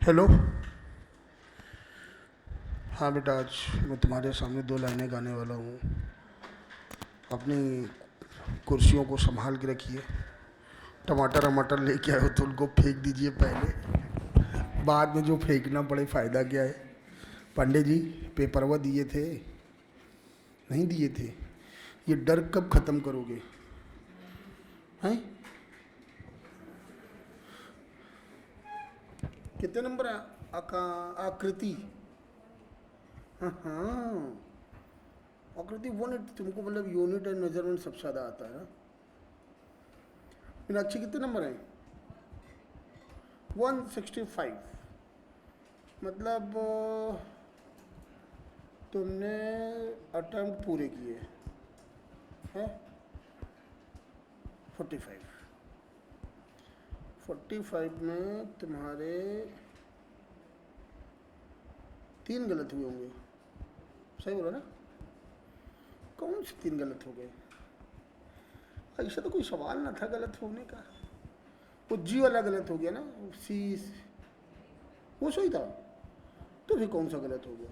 Hello. हाँ बेटा, आज मैं तुम्हारे सामने दो लाइनें गाने वाला हूँ। अपनी कुर्सियों को संभाल के रखिए। टमाटर वमाटर लेके आए हो तो उनको फेंक दीजिए पहले, बाद में जो फेंकना पड़े फ़ायदा क्या है। पांडे जी, पेपरवा दिए थे? नहीं दिए थे? ये डर कब ख़त्म करोगे? हैं? कितने नंबर है? आकृति। हाँ हाँ, आकृति 180। तुमको मतलब यूनिट एंड मेजरमेंट सबसे ज़्यादा आता है ना। मीनाक्षी कितने नंबर हैं? 165। मतलब तुमने अटेम्प्ट पूरे किए हैं 45। 45 में तुम्हारे 3 गलत हुए होंगे। सही बोला ना? कौन से 3 गलत हो गए? ऐसा तो कोई सवाल ना था गलत होने का। वो जी वाला गलत हो गया ना, सी। वो सही था, तो फिर कौन सा गलत हो गया?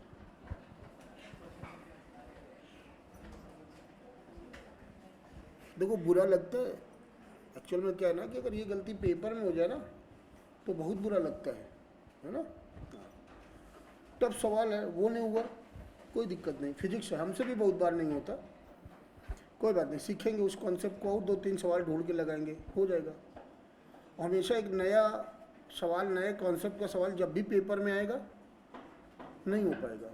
देखो, बुरा लगता है। एक्चुअल में क्या है ना कि अगर ये गलती पेपर में हो जाए ना तो बहुत बुरा लगता है ना। टफ सवाल है, वो नहीं हुआ, कोई दिक्कत नहीं। फिजिक्स है, हमसे भी बहुत बार नहीं होता। कोई बात नहीं, सीखेंगे उस कॉन्सेप्ट को और 2-3 सवाल ढूंढ के लगाएंगे, हो जाएगा। हमेशा एक नया सवाल, नए कॉन्सेप्ट का सवाल जब भी पेपर में आएगा नहीं हो पाएगा।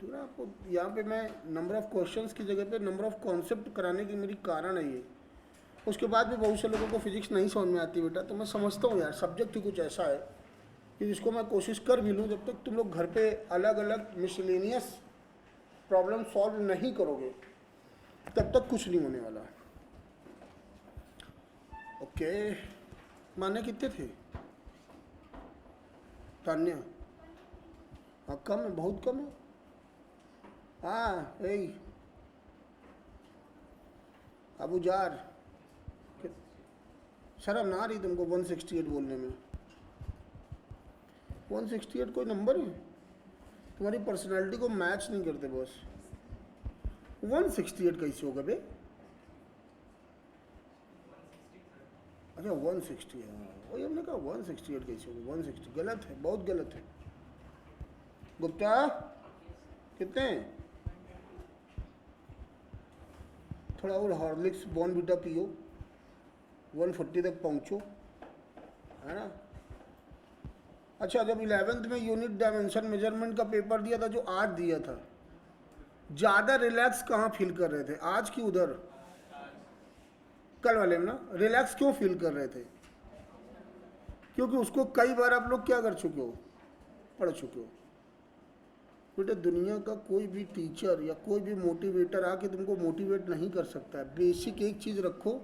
तो ना, आपको यहाँ पे मैं नंबर ऑफ़ क्वेश्चंस की जगह पे नंबर ऑफ़ कॉन्सेप्ट कराने की मेरी कारण है ये। उसके बाद भी बहुत से लोगों को फिजिक्स नहीं समझ में आती बेटा, तो मैं समझता हूँ यार, सब्जेक्ट ही कुछ ऐसा है कि जिसको मैं कोशिश कर भी लूँ, जब तक तुम लोग घर पे अलग अलग मिसलेनियस प्रॉब्लम सॉल्व नहीं करोगे तब तक कुछ नहीं होने वाला। ओके, माने कितने थे तान्या? हाँ, कम है, बहुत कम है। हाँ, यही अबू जार, शर्म ना आ रही तुमको 168 बोलने में? 168 कोई नंबर है? तुम्हारी पर्सनैलिटी को मैच नहीं करते बॉस। 168 कैसे होगा बे? अच्छा, 160 है। हाँ, वही हमने कहा 168 कैसे होगा? 160 गलत है, बहुत गलत है। गुप्ता, कितने हैं? थोड़ा और हॉर्लिक्स बॉर्नवीटा पियो, 140 तक पहुँचो, है ना। अच्छा, जब 11th में यूनिट डायमेंशन मेजरमेंट का पेपर दिया था, जो आज दिया था, ज़्यादा रिलैक्स कहाँ फील कर रहे थे, आज की उधर? कल वाले में ना रिलैक्स क्यों फील कर रहे थे? क्योंकि उसको कई बार आप लोग क्या कर चुके हो, पढ़ चुके हो। बेटा, दुनिया का कोई भी टीचर या कोई भी मोटिवेटर आके तुमको मोटिवेट नहीं कर सकता है। बेसिक एक चीज़ रखो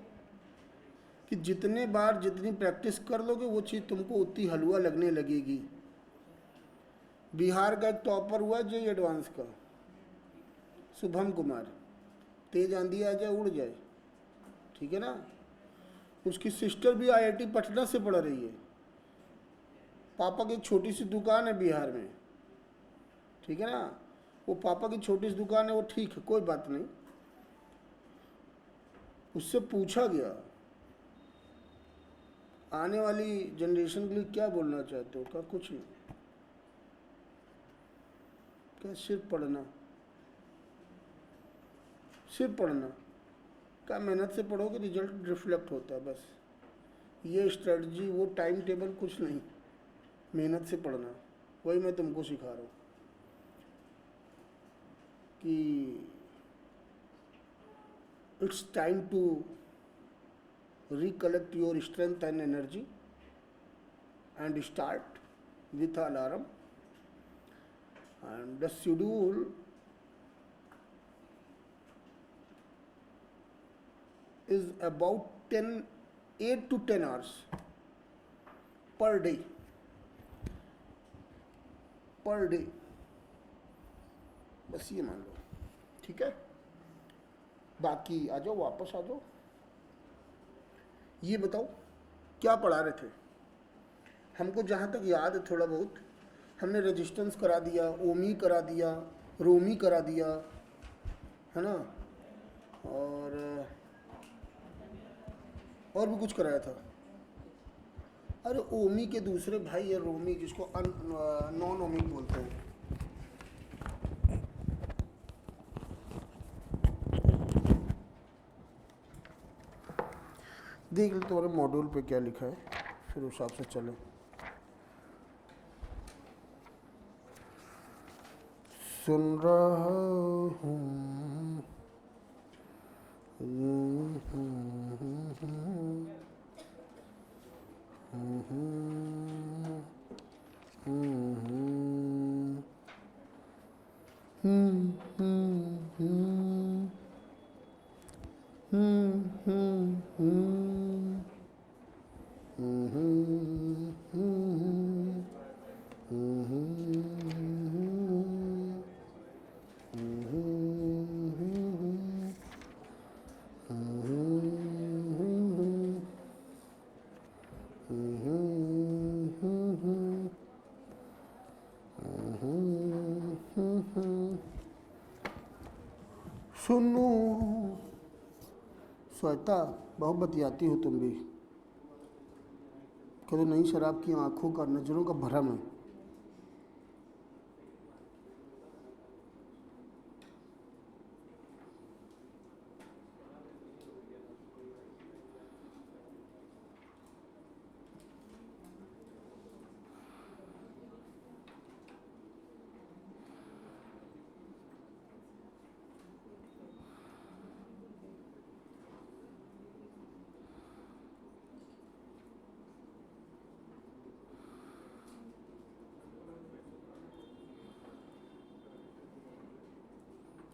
कि जितने बार जितनी प्रैक्टिस कर लोगे वो चीज़ तुमको उतनी हलवा लगने लगेगी। बिहार का एक टॉपर हुआ जे एडवांस का, शुभम कुमार। तेज आंधी आ जाए उड़ जाए, ठीक है ना। उसकी सिस्टर भी आईआईटी पटना से पढ़ रही है। पापा की एक छोटी सी दुकान है बिहार में, ठीक है ना। वो पापा की छोटी सी दुकान है, वो ठीक है, कोई बात नहीं। उससे पूछा गया आने वाली जनरेशन के लिए क्या बोलना चाहते हो? क्या कुछ नहीं, क्या सिर्फ पढ़ना, सिर्फ पढ़ना। क्या मेहनत से पढ़ोगे रिजल्ट रिफ्लेक्ट होता है, बस। ये स्ट्रेटजी, वो टाइम टेबल कुछ नहीं, मेहनत से पढ़ना। वही मैं तुमको सिखा रहा हूँ कि it's time to recollect your strength and energy and start with alarm. And the schedule is about 8 to 10 hours per day, per day। बस ये मान लो, ठीक है। बाकी आ जाओ, वापस आ जाओ। ये बताओ क्या पढ़ा रहे थे? हमको जहाँ तक याद है थोड़ा बहुत, हमने रेजिस्टेंस करा दिया, ओमी करा दिया, रोमी करा दिया, है ना, और भी कुछ कराया था। अरे ओमी के दूसरे भाई है रोमी, जिसको नॉन ओमिक बोलते हैं। देख ले तुम्हारे मॉड्यूल पे क्या लिखा है, फिर उस हिसाब से चले। सुन रहा हूँ सुनो श्वेता, बहुत बतियाती हो तुम भी। कहते नई शराब की आंखों का, नजरों का भरम है।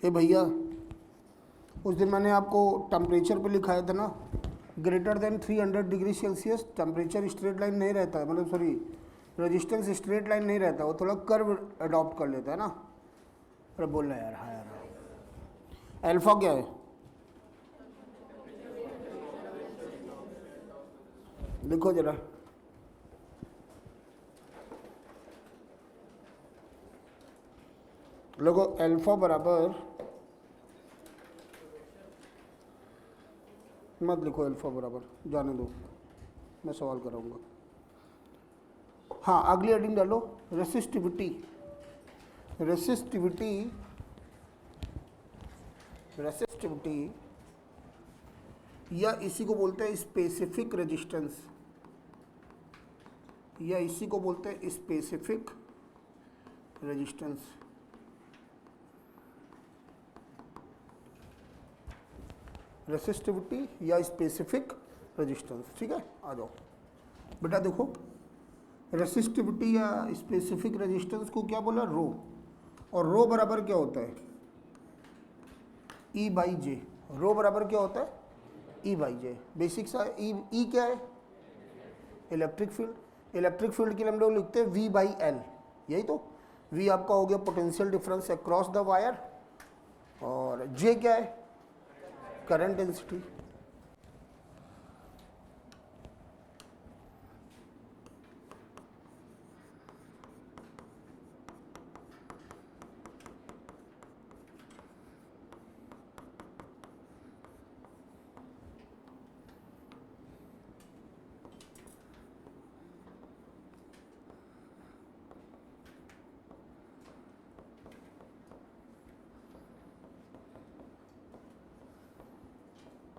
ए भैया, उस दिन मैंने आपको टेम्परेचर पे लिखाया था ना, greater than 300 degree Celsius temperature straight line नहीं रहता है, मतलब सॉरी रेजिस्टेंस स्ट्रेट लाइन नहीं रहता, वो थोड़ा कर्व अडॉप्ट कर लेता है ना। अरे बोल रहा यार, हाँ यार। अल्फा क्या है? लिखो जरा। लोगो अल्फा बराबर, मत लिखो अल्फा बराबर, जाने दो, मैं सवाल कराऊंगा। हाँ, अगली हेडिंग डालो, रेसिस्टिविटी। रेसिस्टिविटी, रेसिस्टिविटी या इसी को बोलते हैं स्पेसिफिक रेजिस्टेंस, या इसी को बोलते हैं स्पेसिफिक रेजिस्टेंस। रेसिस्टिविटी या स्पेसिफिक रेजिस्टेंस, ठीक है। आ जाओ बेटा, देखो रेसिस्टिविटी या स्पेसिफिक रेजिस्टेंस को क्या बोला, रो, और रो बराबर क्या होता है, ई बाई जे। रो बराबर क्या होता है, ई बाई जे। बेसिक सा ई क्या है, इलेक्ट्रिक फील्ड। इलेक्ट्रिक फील्ड के लिए हम लोग लिखते हैं वी बाई एल, यही तो। वी आपका हो गया potential difference across the wire, और जे क्या है, करंट डेंसिटी।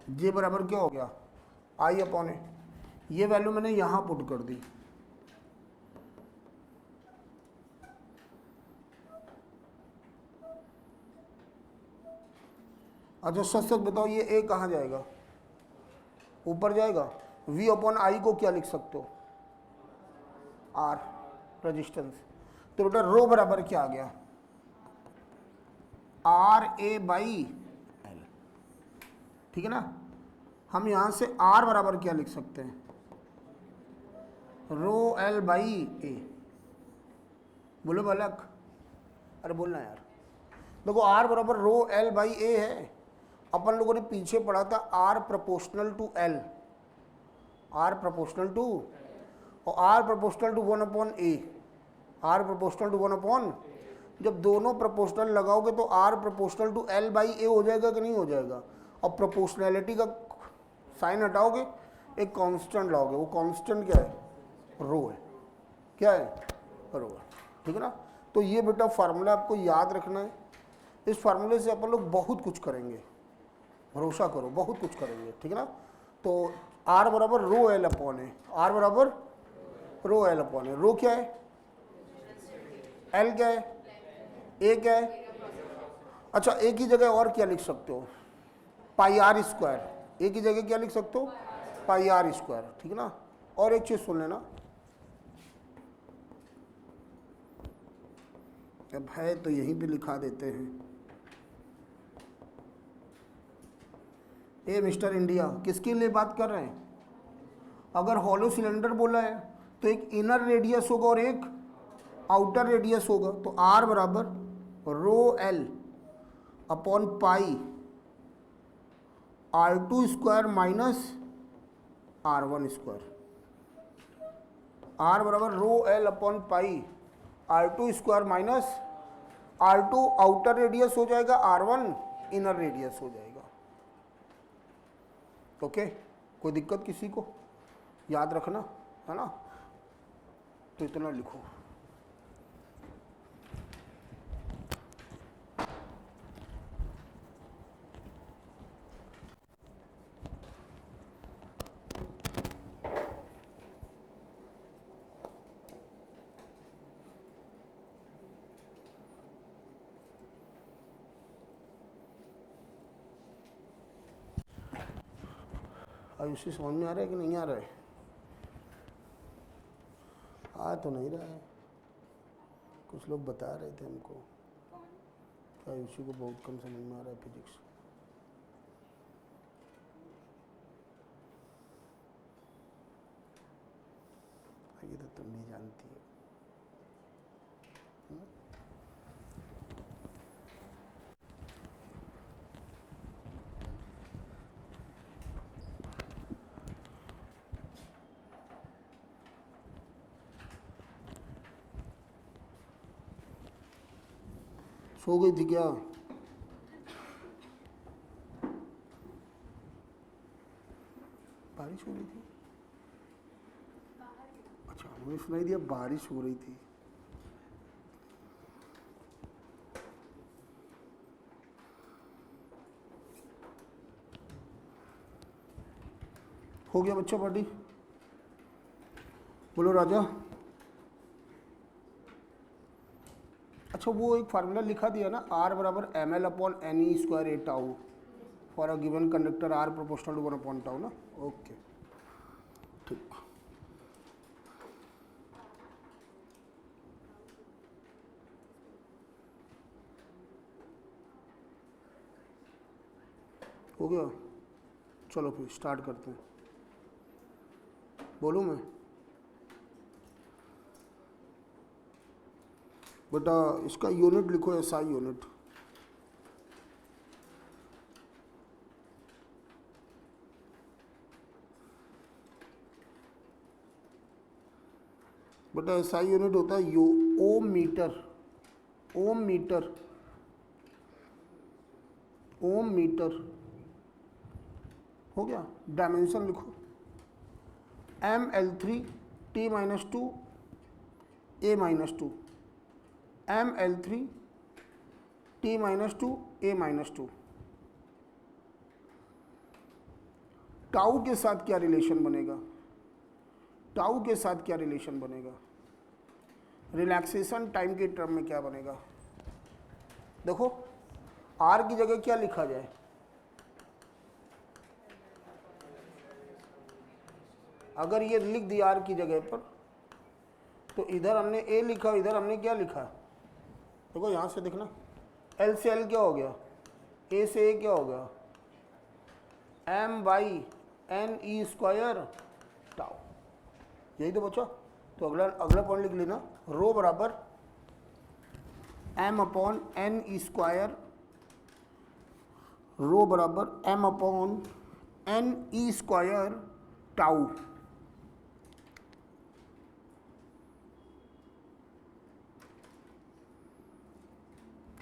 जे बराबर क्या हो गया, आई अपॉन ए। ये वैल्यू मैंने यहां पुट कर दी। अच्छा सच सच बताओ, ये ए कहाँ जाएगा, ऊपर जाएगा। वी अपॉन आई को क्या लिख सकते हो, आर, रेजिस्टेंस। तो बेटा रो बराबर क्या आ गया, आर ए बाई एल, ठीक है ना। हम यहां से आर बराबर क्या लिख सकते हैं, रो एल बाई ए। बोलो बालक, अरे बोलना यार। देखो आर बराबर रो एल बाई ए है। अपन लोगों ने पीछे पढ़ा था R proportional to L, are proportional to, और R proportional to 1/a, R proportional to 1/, जब दोनों प्रोपोर्शनल लगाओगे तो आर प्रोपोर्शनल टू L/a हो जाएगा कि नहीं हो जाएगा। और प्रोपोर्शनैलिटी का साइन हटाओगे, एक कांस्टेंट लाओगे, वो कांस्टेंट क्या है, रो है। क्या है, रो है, ठीक है ना। तो ये बेटा फार्मूला आपको याद रखना है, इस फार्मूले से अपन लोग बहुत कुछ करेंगे, भरोसा करो बहुत कुछ करेंगे, ठीक है ना। तो आर बराबर रो एल अपॉन है, आर बराबर रो एल अपॉन है। रो क्या है, एल क्या है, ए क्या है। अच्छा एक ही जगह और क्या लिख सकते हो, पाई आर स्क्वायर, एक ही जगह क्या लिख सकते हो, पाई आर स्क्वायर, ठीक है ना। और एक चीज सुन लेना, अब है तो यहीं पे लिखा देते हैं। ए मिस्टर इंडिया किसके लिए बात कर रहे हैं, अगर हॉलो सिलेंडर बोला है तो एक इनर रेडियस होगा और एक आउटर रेडियस होगा। तो आर बराबर rho L upon pi R2 square minus R1 square, R बराबर rho L upon pi R2 square minus R2 outer radius हो जाएगा, R1 इनर रेडियस हो जाएगा। ओके कोई दिक्कत किसी को, याद रखना है ना, तो इतना लिखो। आयुषी समझ में आ रहा है कि नहीं आ रहा है, आ तो नहीं रहा है, कुछ लोग बता रहे थे हमको कि आयुषी को बहुत कम समझ में आ रहा है फिजिक्स। ये तो तुम भी जानती हो। सो गई थी क्या, बारिश हो रही थी, अच्छा मुझे सुनाई दिया बारिश हो रही थी। हो गया बच्चा पार्टी, बोलो राजा। अच्छा वो एक फार्मूला लिखा दिया ना, आर बराबर m l upon n e square a tau for a given conductor r proportional to 1 tau ना, ओके ठीक। हो गया, चलो फिर स्टार्ट करते हैं, बोलूँ मैं बेटा, इसका यूनिट लिखो एसआई यूनिट, बेटा एसआई यूनिट होता है यू ohm metre, ohm metre, ohm metre, हो गया। डायमेंशन लिखो ML3 T-2 A-2, ML3 T-2 A-2। Tau के साथ क्या रिलेशन बनेगा, टाउ के साथ क्या रिलेशन बनेगा, रिलैक्सेशन टाइम के टर्म में क्या बनेगा। देखो आर की जगह क्या लिखा जाए, अगर ये लिख दिया आर की जगह पर तो इधर हमने ए लिखा, इधर हमने क्या लिखा, देखो यहाँ से देखना, एल से एल क्या हो गया, ए से ए क्या हो गया, M/N/E स्क्वायर टाउ, यही तो बच्चा। तो अगला अगला पॉइंट लिख लेना, रो बराबर M/N/E स्क्वायर, रो बराबर M/N/E स्क्वायर टाउ,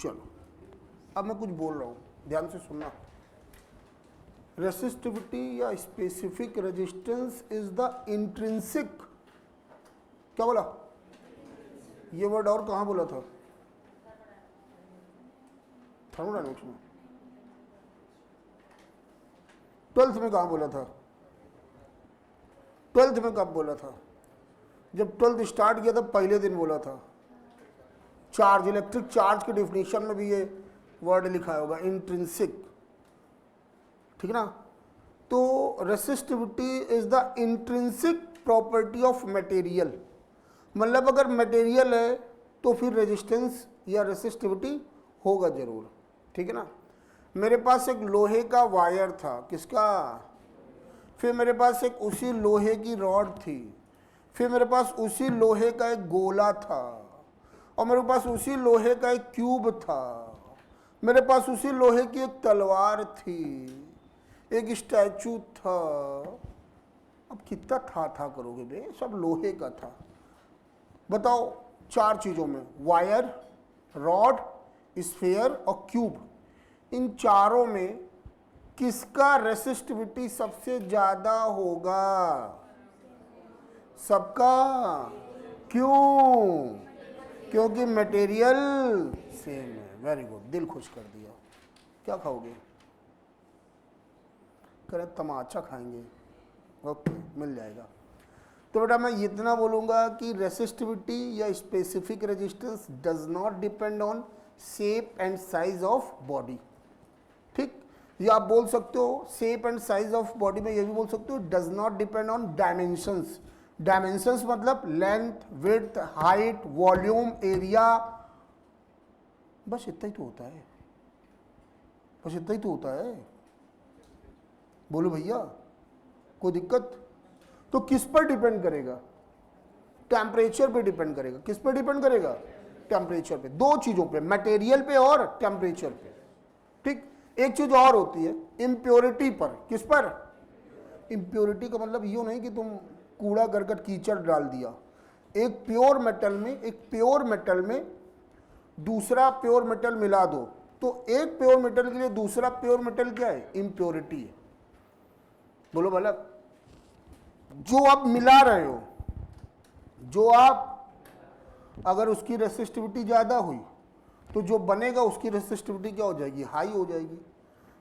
चलो अब मैं कुछ बोल रहा हूँ, ध्यान से सुनना। रेसिस्टिविटी या specific resistance is the intrinsic, क्या बोला ये वर्ड, और कहाँ बोला था थर्मोडायनेमिक्स में, 12th में कहाँ बोला था, 12th में कब बोला था, जब 12th स्टार्ट किया था पहले दिन बोला था। चार्ज, इलेक्ट्रिक चार्ज के डिफिनेशन में भी ये वर्ड लिखा होगा इंट्रिंसिक, ठीक ना। तो resistivity is the intrinsic property of material, मतलब अगर मटेरियल है तो फिर रेजिस्टेंस या रेसिस्टिविटी होगा जरूर, ठीक है ना। मेरे पास एक लोहे का वायर था, किसका, फिर मेरे पास एक उसी लोहे की रॉड थी, फिर मेरे पास उसी लोहे का एक गोला था, और मेरे पास उसी लोहे का एक क्यूब था, मेरे पास उसी लोहे की एक तलवार थी, एक स्टैचू था। अब कितना था करोगे बे, सब लोहे का था। बताओ चार चीजों में, वायर, रॉड, स्फीयर और क्यूब, इन चारों में किसका रेसिस्टिविटी सबसे ज्यादा होगा, सबका। क्यों, क्योंकि मटेरियल सेम है। वेरी गुड, दिल खुश कर दिया। क्या खाओगे, करें तमाचा खाएंगे, ओके मिल जाएगा। तो बेटा मैं इतना बोलूँगा कि रेसिस्टिविटी या specific resistance does not depend on shape and size of body, ठीक। ये आप बोल सकते हो shape and size of body में, ये भी बोल सकते हो does not depend on dimensions. Dimensions मतलब length, width, height, volume, area, बस इतना ही तो होता है, बस इतना ही तो होता है। बोलो भैया कोई दिक्कत। तो किस पर डिपेंड करेगा, टेम्परेचर पे डिपेंड करेगा। किस पर डिपेंड करेगा, टेम्परेचर पे। दो चीजों पे, मटेरियल पे और टेम्परेचर पे, ठीक। एक चीज और होती है इम्प्योरिटी पर। किस पर, इम्प्योरिटी का मतलब यूं नहीं कि तुम कूड़ा करकट कीचड़ डाल दिया। एक प्योर मेटल में, एक प्योर मेटल में दूसरा प्योर मेटल मिला दो, तो एक प्योर मेटल के लिए दूसरा प्योर मेटल क्या है, इम्प्योरिटी है। बोलो भला, जो आप मिला रहे हो, जो आप अगर उसकी रेसिस्टिविटी ज़्यादा हुई तो जो बनेगा उसकी रेसिस्टिविटी क्या हो जाएगी, हाई हो जाएगी।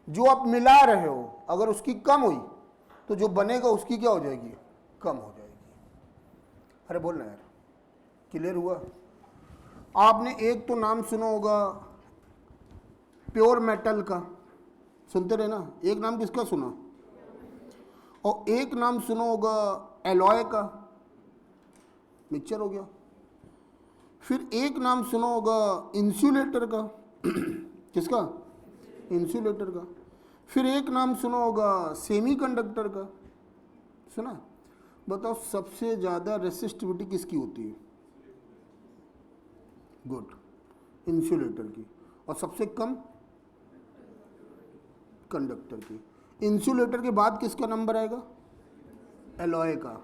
जो आप मिला रहे हो अगर उसकी कम हुई तो जो बनेगा उसकी क्या हो जाएगी, कम हो जाएगी। अरे बोलना यार, क्लियर हुआ। आपने एक तो नाम सुना होगा प्योर मेटल का, सुनते रहे ना। एक नाम किसका सुना, और एक नाम सुना होगा एलॉय का, मिक्सचर हो गया। फिर एक नाम सुना होगा इंसुलेटर का किसका, इंसुलेटर का। फिर एक नाम सुना होगा सेमीकंडक्टर का, सुना। बताओ सबसे ज़्यादा रेसिस्टिविटी किसकी होती है, गुड, इंसुलेटर की। और सबसे कम कंडक्टर की। इंसुलेटर के बाद किसका नंबर आएगा, एलॉय का।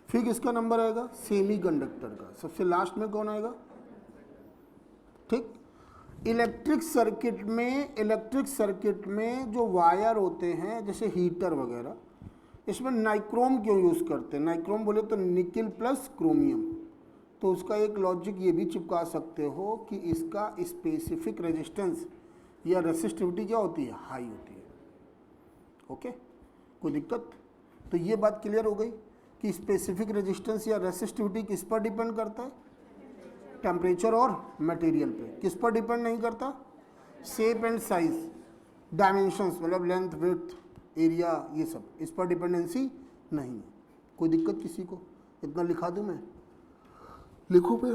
फिर किसका नंबर आएगा, सेमीकंडक्टर का। सबसे लास्ट में कौन आएगा, ठीक। इलेक्ट्रिक सर्किट में जो वायर होते हैं जैसे हीटर वगैरह, इसमें नाइक्रोम क्यों यूज़ करते हैं, नाइक्रोम बोले तो निकिल प्लस क्रोमियम। तो उसका एक लॉजिक ये भी चिपका सकते हो कि इसका स्पेसिफिक रेजिस्टेंस या रेसिस्टिविटी क्या होती है, हाई होती है। ओके, कोई दिक्कत। तो ये बात क्लियर हो गई कि स्पेसिफिक रेजिस्टेंस या रेसिस्टिविटी किस पर डिपेंड करता है, टेम्परेचर और मटेरियल पे। किस पर डिपेंड नहीं करता, शेप एंड साइज, डायमेंशंस मतलब लेंथ, विड्थ, एरिया, ये सब, इस पर डिपेंडेंसी नहीं है। कोई दिक्कत किसी को, इतना लिखा दूं मैं, लिखो पे।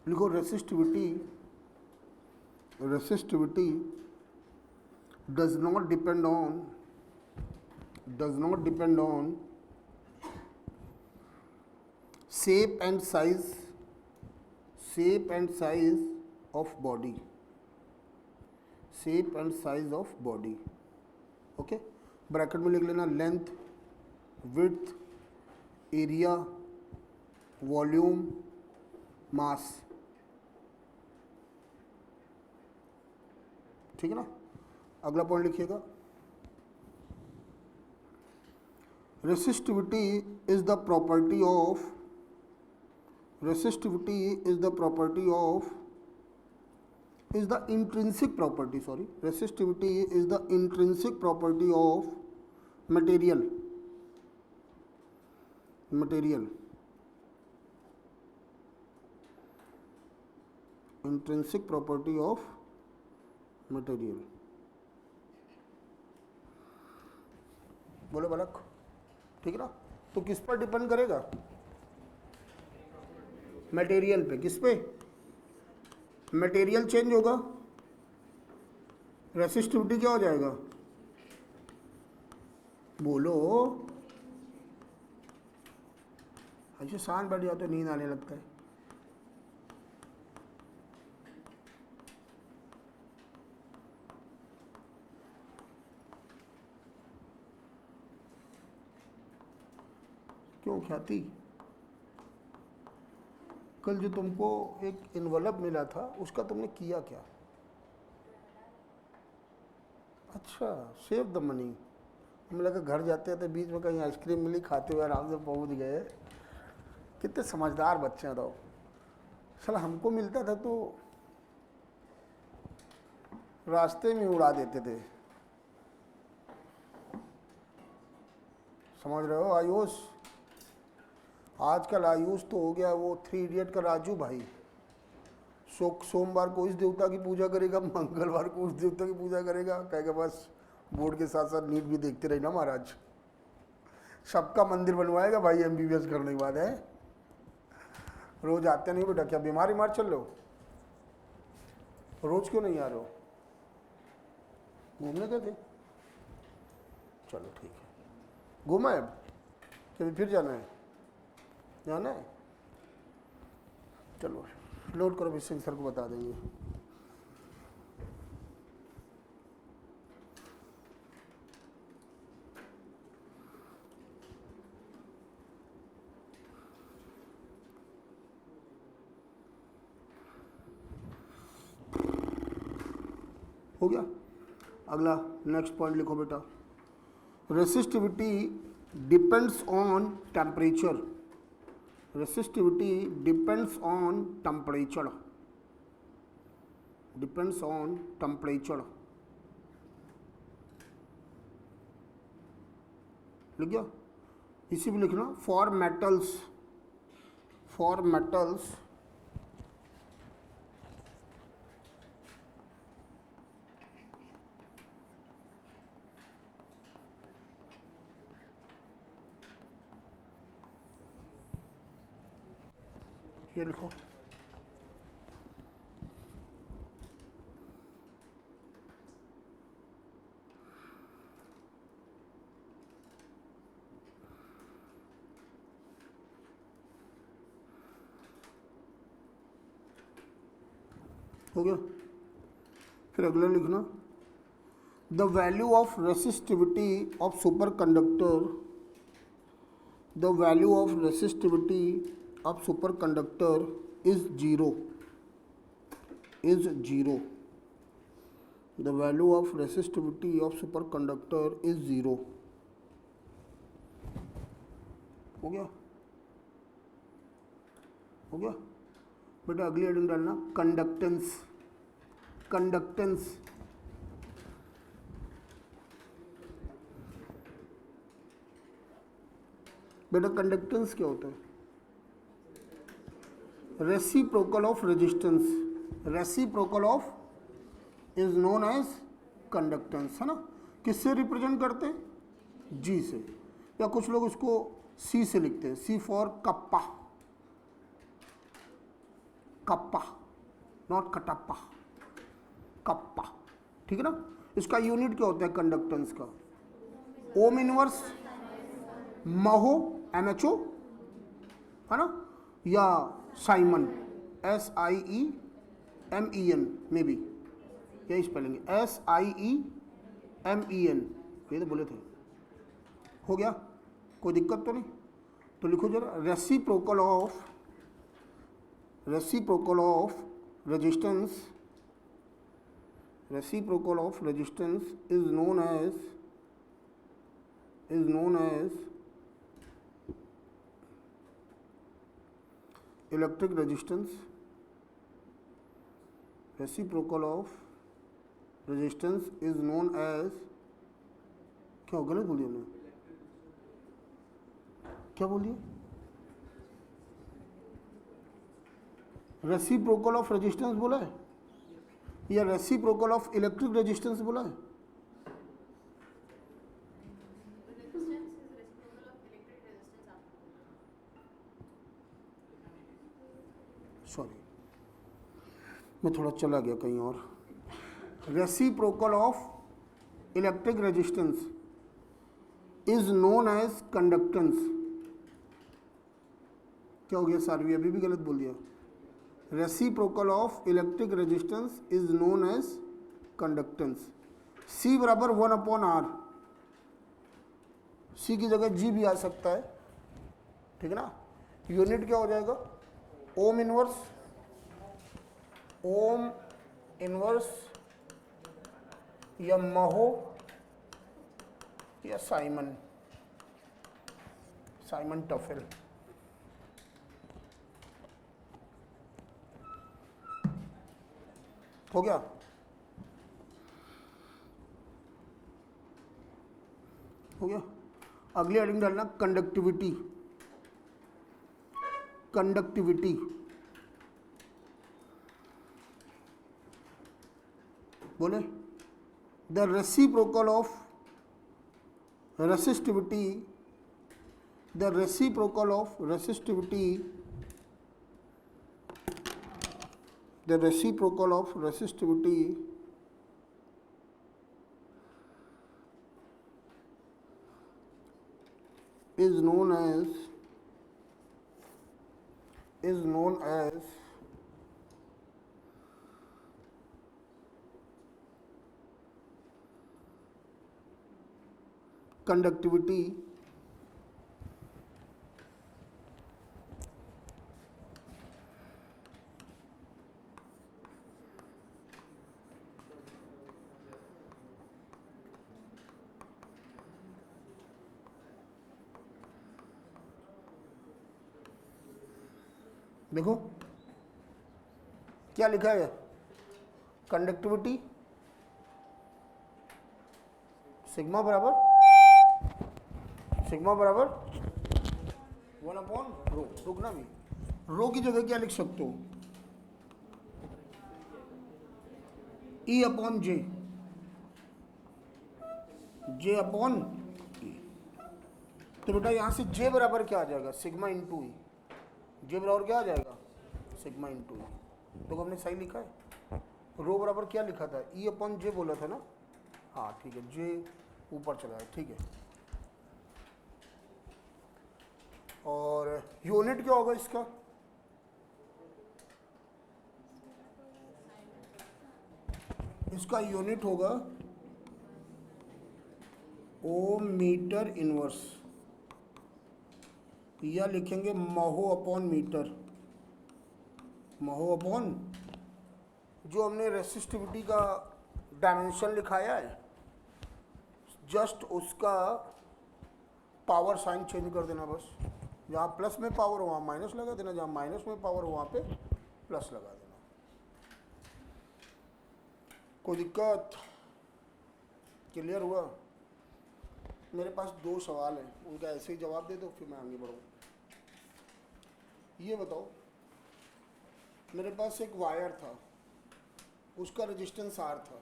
लिखो resistivity does not depend on shape and size of body, okay. Bracket में लिख लेना लेंथ, विड्थ, एरिया, वॉल्यूम, मास, ठीक है ना। अगला पॉइंट लिखिएगा, resistivity is the property of, resistivity is the property of, is the intrinsic property, sorry, resistivity is the intrinsic property of material, intrinsic property of material। बोले बालक, ठीक है ना। तो किस पर डिपेंड करेगा, मटेरियल पे। किस पे, मटेरियल चेंज होगा, रेसिस्टिविटी क्या हो जाएगा, बोलो। ऐसे शांत बैठ जाओ तो नींद आने लगता है। क्यों ख्याति, कल जो तुमको एक इन्वेलप मिला था उसका तुमने किया क्या? अच्छा, सेव द मनी। हमें लगा घर जाते थे बीच में कहीं आइसक्रीम मिली, खाते हुए आराम से पहुंच गए। कितने समझदार बच्चे हैं तो। साला हमको मिलता था तो रास्ते में उड़ा देते थे, समझ रहे हो आयुष। आजकल आयुष तो हो गया वो 3 इडियट का राजू भाई। सोमवार को इस देवता की पूजा करेगा, मंगलवार को उस देवता की पूजा करेगा, कहेगा बस बोर्ड के साथ साथ नीट भी देखते रहे ना महाराज। सबका मंदिर बनवाएगा भाई MBBS करने के बाद है। रोज आते नहीं बेटा, क्या बीमार बीमार चल रहे हो? रोज क्यों नहीं आ रहे हो? घूमने गए थे? चलो ठीक है, घूमा है, कभी फिर जाना है? जाना है, चलो लोड करो, भी सिंह सर को बता देंगे। हो गया। अगला नेक्स्ट पॉइंट लिखो बेटा, resistivity depends on temperature, resistivity depends on temperature, depends on temperature। लिख गया? इसी में लिखना फॉर मेटल्स, फॉर मेटल्स ये लिखो, हो गया। फिर अगला लिखना, the value of resistivity of super conductor, the value of resistivity of superconductor is 0, is 0, the value of resistivity of superconductor is 0। हो गया, हो गया बेटा। अगली हेडिंग डालना कंडक्टेंस, कंडक्टेंस। बेटा कंडक्टेंस क्या होता है? Reciprocal of resistance, reciprocal of is known as conductance, है ना। किससे रिप्रेजेंट करते हैं? G से, या कुछ लोग इसको C से लिखते हैं, C for kappa, kappa not Kattappa, kappa, ठीक है ना। इसका यूनिट क्या होता है कंडक्टेंस का? ओम इनवर्स महो, MHO, है ना, या साइमन, SIEMEN में भी यही स्पेलिंग है, SIEMEN, ये तो बोले थे। हो गया, कोई दिक्कत तो नहीं? तो लिखो जरा, reciprocal of resistance is known as electric resistance. Reciprocal of resistance is known as, क्या गलत बोलिए हमने, क्या बोलिए, रेसिप्रोकल ऑफ रेजिस्टेंस बोला है या रेसिप्रोकल ऑफ इलेक्ट्रिक रेजिस्टेंस बोला है? सॉरी, मैं थोड़ा चला गया कहीं और। Reciprocal of electric resistance is known as conductance. क्या हो गया सारवी, अभी भी गलत बोल दिया। Reciprocal of electric resistance is known as conductance. C बराबर 1/R, C की जगह G भी आ सकता है, ठीक है ना। यूनिट क्या हो जाएगा, ओम इनवर्स या महो या साइमन टफेल। हो गया। अगली हेडिंग डालना कंडक्टिविटी। बोले the reciprocal of resistivity is known as conductivity। देखो क्या लिखा है, कंडक्टिविटी सिग्मा बराबर 1/रो। रुकना भी, रो की जगह क्या लिख सकते हो, E/J, J/E। तो बेटा यहां से J बराबर क्या आ जाएगा, सिग्मा इंटू ई। J बराबर क्या आ जाएगा, सिग्मा इंटू ई। तो हमने सही लिखा है। रो बराबर क्या लिखा था, E/J बोला था ना। हाँ ठीक है, J ऊपर चला है, ठीक है। और यूनिट क्या होगा इसका, इसका यूनिट होगा ओम मीटर इनवर्स, या लिखेंगे महो/मीटर। जो हमने रेसिस्टिविटी का डायमेंशन लिखाया है, जस्ट उसका पावर साइन चेंज कर देना बस। जहाँ प्लस में पावर हो वहाँ माइनस लगा देना, जहाँ माइनस में पावर हो वहाँ पे प्लस लगा देना। कोई दिक्कत, क्लियर हुआ? मेरे पास 2 सवाल हैं, उनका ऐसे ही जवाब दे दो, फिर मैं आगे बढ़ूँ। ये बताओ, मेरे पास एक वायर था, उसका रेजिस्टेंस R था,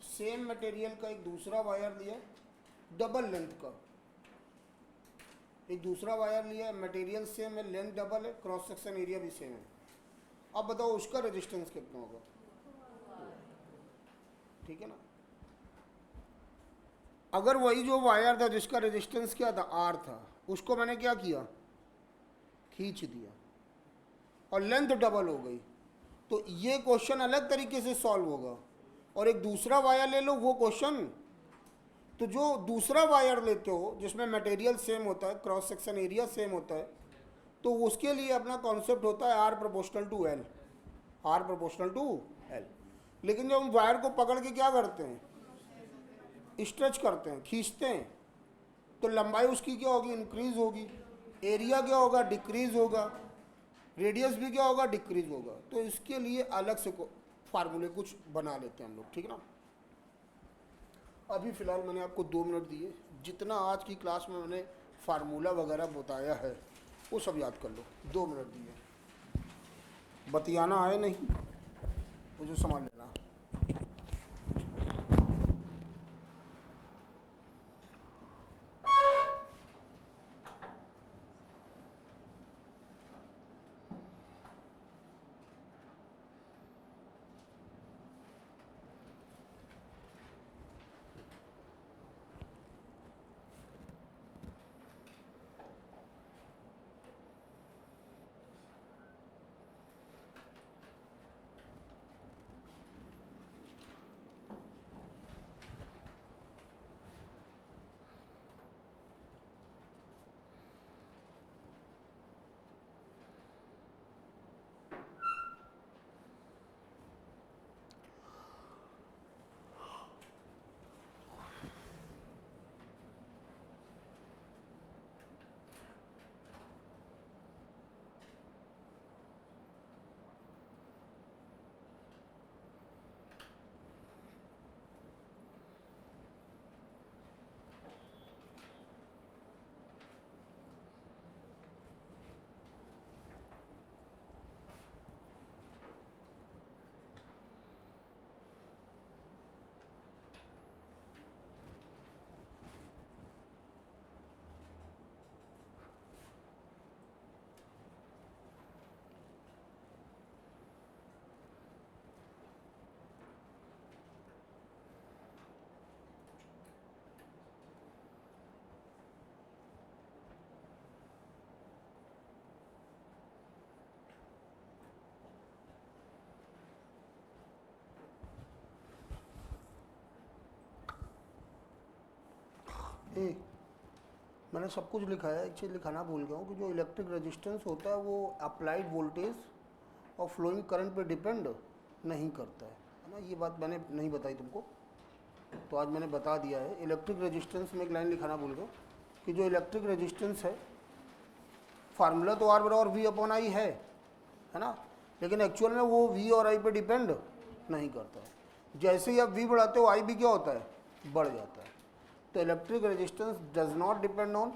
सेम मटेरियल का एक दूसरा वायर लिया, डबल लेंथ का, एक दूसरा वायर लिया, मटेरियल सेम है, लेंथ डबल है, क्रॉस सेक्शन एरिया भी सेम है। अब बताओ उसका रेजिस्टेंस कितना होगा, ठीक है ना। अगर वही जो वायर था जिसका रेजिस्टेंस क्या था, R था, उसको मैंने क्या किया, खींच दिया और लेंथ डबल हो गई, तो ये क्वेश्चन अलग तरीके से सॉल्व होगा। और एक दूसरा वायर ले लो, वो क्वेश्चन, तो जो दूसरा वायर लेते हो जिसमें मटेरियल सेम होता है, क्रॉस सेक्शन एरिया सेम होता है, तो उसके लिए अपना कॉन्सेप्ट होता है r proportional to L, are proportional to l. लेकिन जब हम वायर को पकड़ के क्या करते हैं, स्ट्रेच करते हैं, खींचते हैं, तो लंबाई उसकी क्या होगी, इंक्रीज होगी, एरिया क्या होगा, डिक्रीज होगा, रेडियस भी क्या होगा, डिक्रीज होगा। तो इसके लिए अलग से फार्मूले कुछ बना लेते हैं हम लोग, ठीक ना। अभी फ़िलहाल मैंने आपको 2 मिनट दिए, जितना आज की क्लास में मैंने फार्मूला वगैरह बताया है वो सब याद कर लो। 2 मिनट दिए, बतियाना आए नहीं, वो जो सामान लेना। ए, मैंने सब कुछ लिखा है, एक चीज़ लिखाना भूल गया हूँ कि जो इलेक्ट्रिक रेजिस्टेंस होता है वो अप्लाइड वोल्टेज और फ्लोइंग करंट पे डिपेंड नहीं करता है ना। ये बात मैंने नहीं बताई तुमको, तो आज मैंने बता दिया है। इलेक्ट्रिक रेजिस्टेंस में एक लाइन लिखाना भूल गया कि जो इलेक्ट्रिक रेजिस्टेंस है, फार्मूला तो आर बराबर वी अपॉन आई है ना, लेकिन एक्चुअल में वो वी और आई पे डिपेंड नहीं करता है। जैसे ही आप वी बढ़ाते हो आई भी क्या होता है, बढ़ जाता है। तो electric resistance does not depend on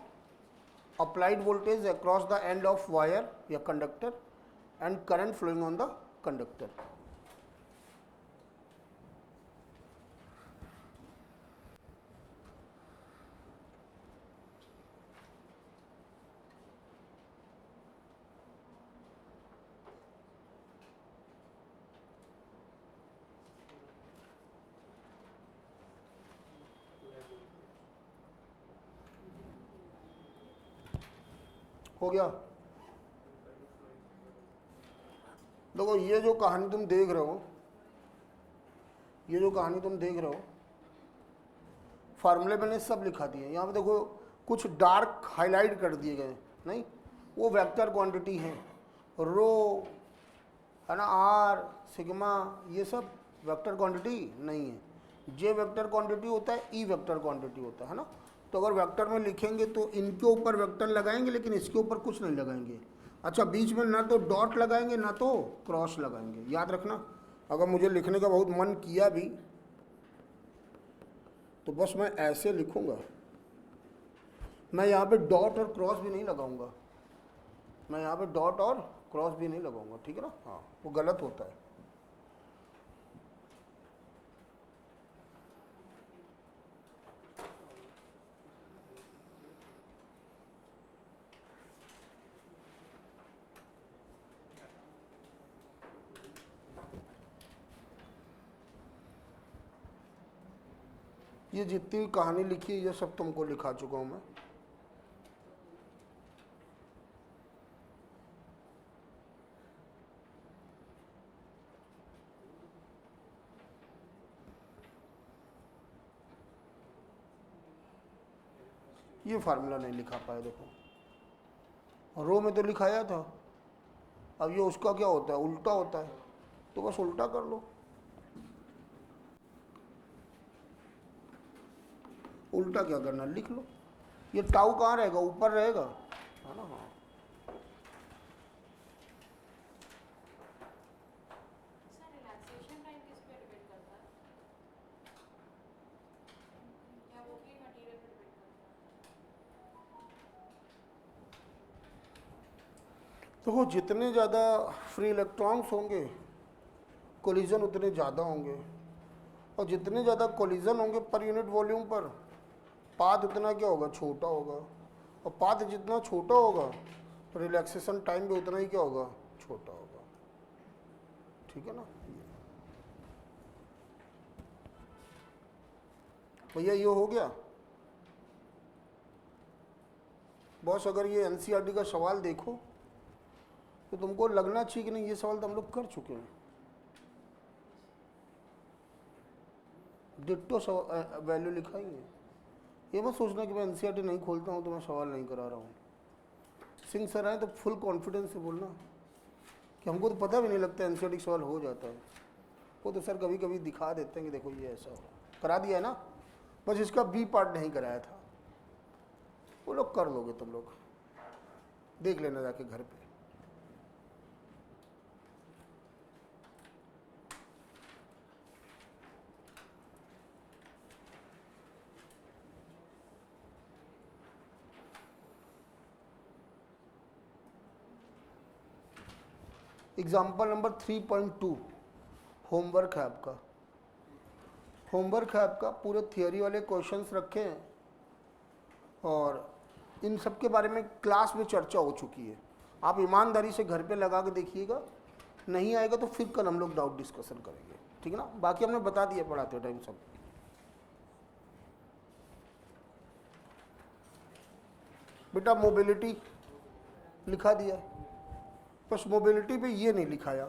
applied voltage across the end of wire या conductor and current flowing on the conductor। हो गया। देखो ये जो कहानी तुम देख रहे हो, ये जो कहानी तुम देख रहे हो, फार्मूले मैंने सब लिखा दिए। यहाँ पे देखो कुछ डार्क हाईलाइट कर दिए गए, नहीं वो वेक्टर क्वांटिटी है, रो है ना, आर सिग्मा, ये सब वेक्टर क्वांटिटी नहीं है। जे वेक्टर क्वांटिटी होता है, ई वेक्टर क्वांटिटी होता है ना। तो अगर वेक्टर में लिखेंगे तो इनके ऊपर वेक्टर लगाएंगे, लेकिन इसके ऊपर कुछ नहीं लगाएंगे। अच्छा, बीच में ना तो डॉट लगाएंगे ना तो क्रॉस लगाएंगे, याद रखना। अगर मुझे लिखने का बहुत मन किया भी तो बस मैं ऐसे लिखूंगा, मैं यहाँ पे डॉट और क्रॉस भी नहीं लगाऊंगा, मैं यहाँ पे डॉट और क्रॉस भी नहीं लगाऊंगा, ठीक है ना। हाँ, वो गलत होता है। ये जितनी कहानी लिखी है ये सब तुमको लिखा चुका हूँ मैं। ये फार्मूला नहीं लिखा पाए, देखो रो में तो लिखाया था, अब ये उसका क्या होता है, उल्टा होता है, तो बस उल्टा कर लो। उल्टा क्या करना, लिख लो। ये टाउ कहाँ रहेगा, ऊपर रहेगा, है ना। हाँ, देखो जितने ज़्यादा फ्री इलेक्ट्रॉन्स होंगे कोलिजन उतने ज़्यादा होंगे, और जितने ज़्यादा कोलिजन होंगे पर यूनिट वॉल्यूम पर, पाथ उतना क्या होगा, छोटा होगा, और पाथ जितना छोटा होगा रिलैक्सेशन टाइम भी उतना ही क्या होगा, छोटा होगा। ठीक है ना भैया, ये हो गया बॉस। अगर ये एनसीईआरटी का सवाल देखो तो तुमको लगना चाहिए कि नहीं ये सवाल तो हम लोग कर चुके हैं। डिट्टो वैल्यू लिखा ही है। ये मत सोचना कि मैं एनसीईआरटी नहीं खोलता हूँ तो मैं सवाल नहीं करा रहा हूँ। सिंह सर आए तो फुल कॉन्फिडेंस से बोलना कि हमको तो पता भी नहीं लगता एनसीईआरटी सवाल हो जाता है। वो तो सर कभी कभी दिखा देते हैं कि देखो ये ऐसा हो, करा दिया है ना, बस इसका बी पार्ट नहीं कराया था। वो लोग कर लोगे, तुम लोग देख लेना जाके घर पे। एग्जाम्पल नंबर 3.2 होमवर्क है आपका। होमवर्क है आपका, पूरे थियोरी वाले क्वेश्चंस रखे हैं और इन सब के बारे में क्लास में चर्चा हो चुकी है। आप ईमानदारी से घर पे लगा के देखिएगा, नहीं आएगा तो फिर कल हम लोग डाउट डिस्कशन करेंगे, ठीक है ना। बाकी हमने बता दिया पढ़ाते टाइम सब। बेटा मोबिलिटी लिखा दिया, बस मोबिलिटी पे ये नहीं लिखाया।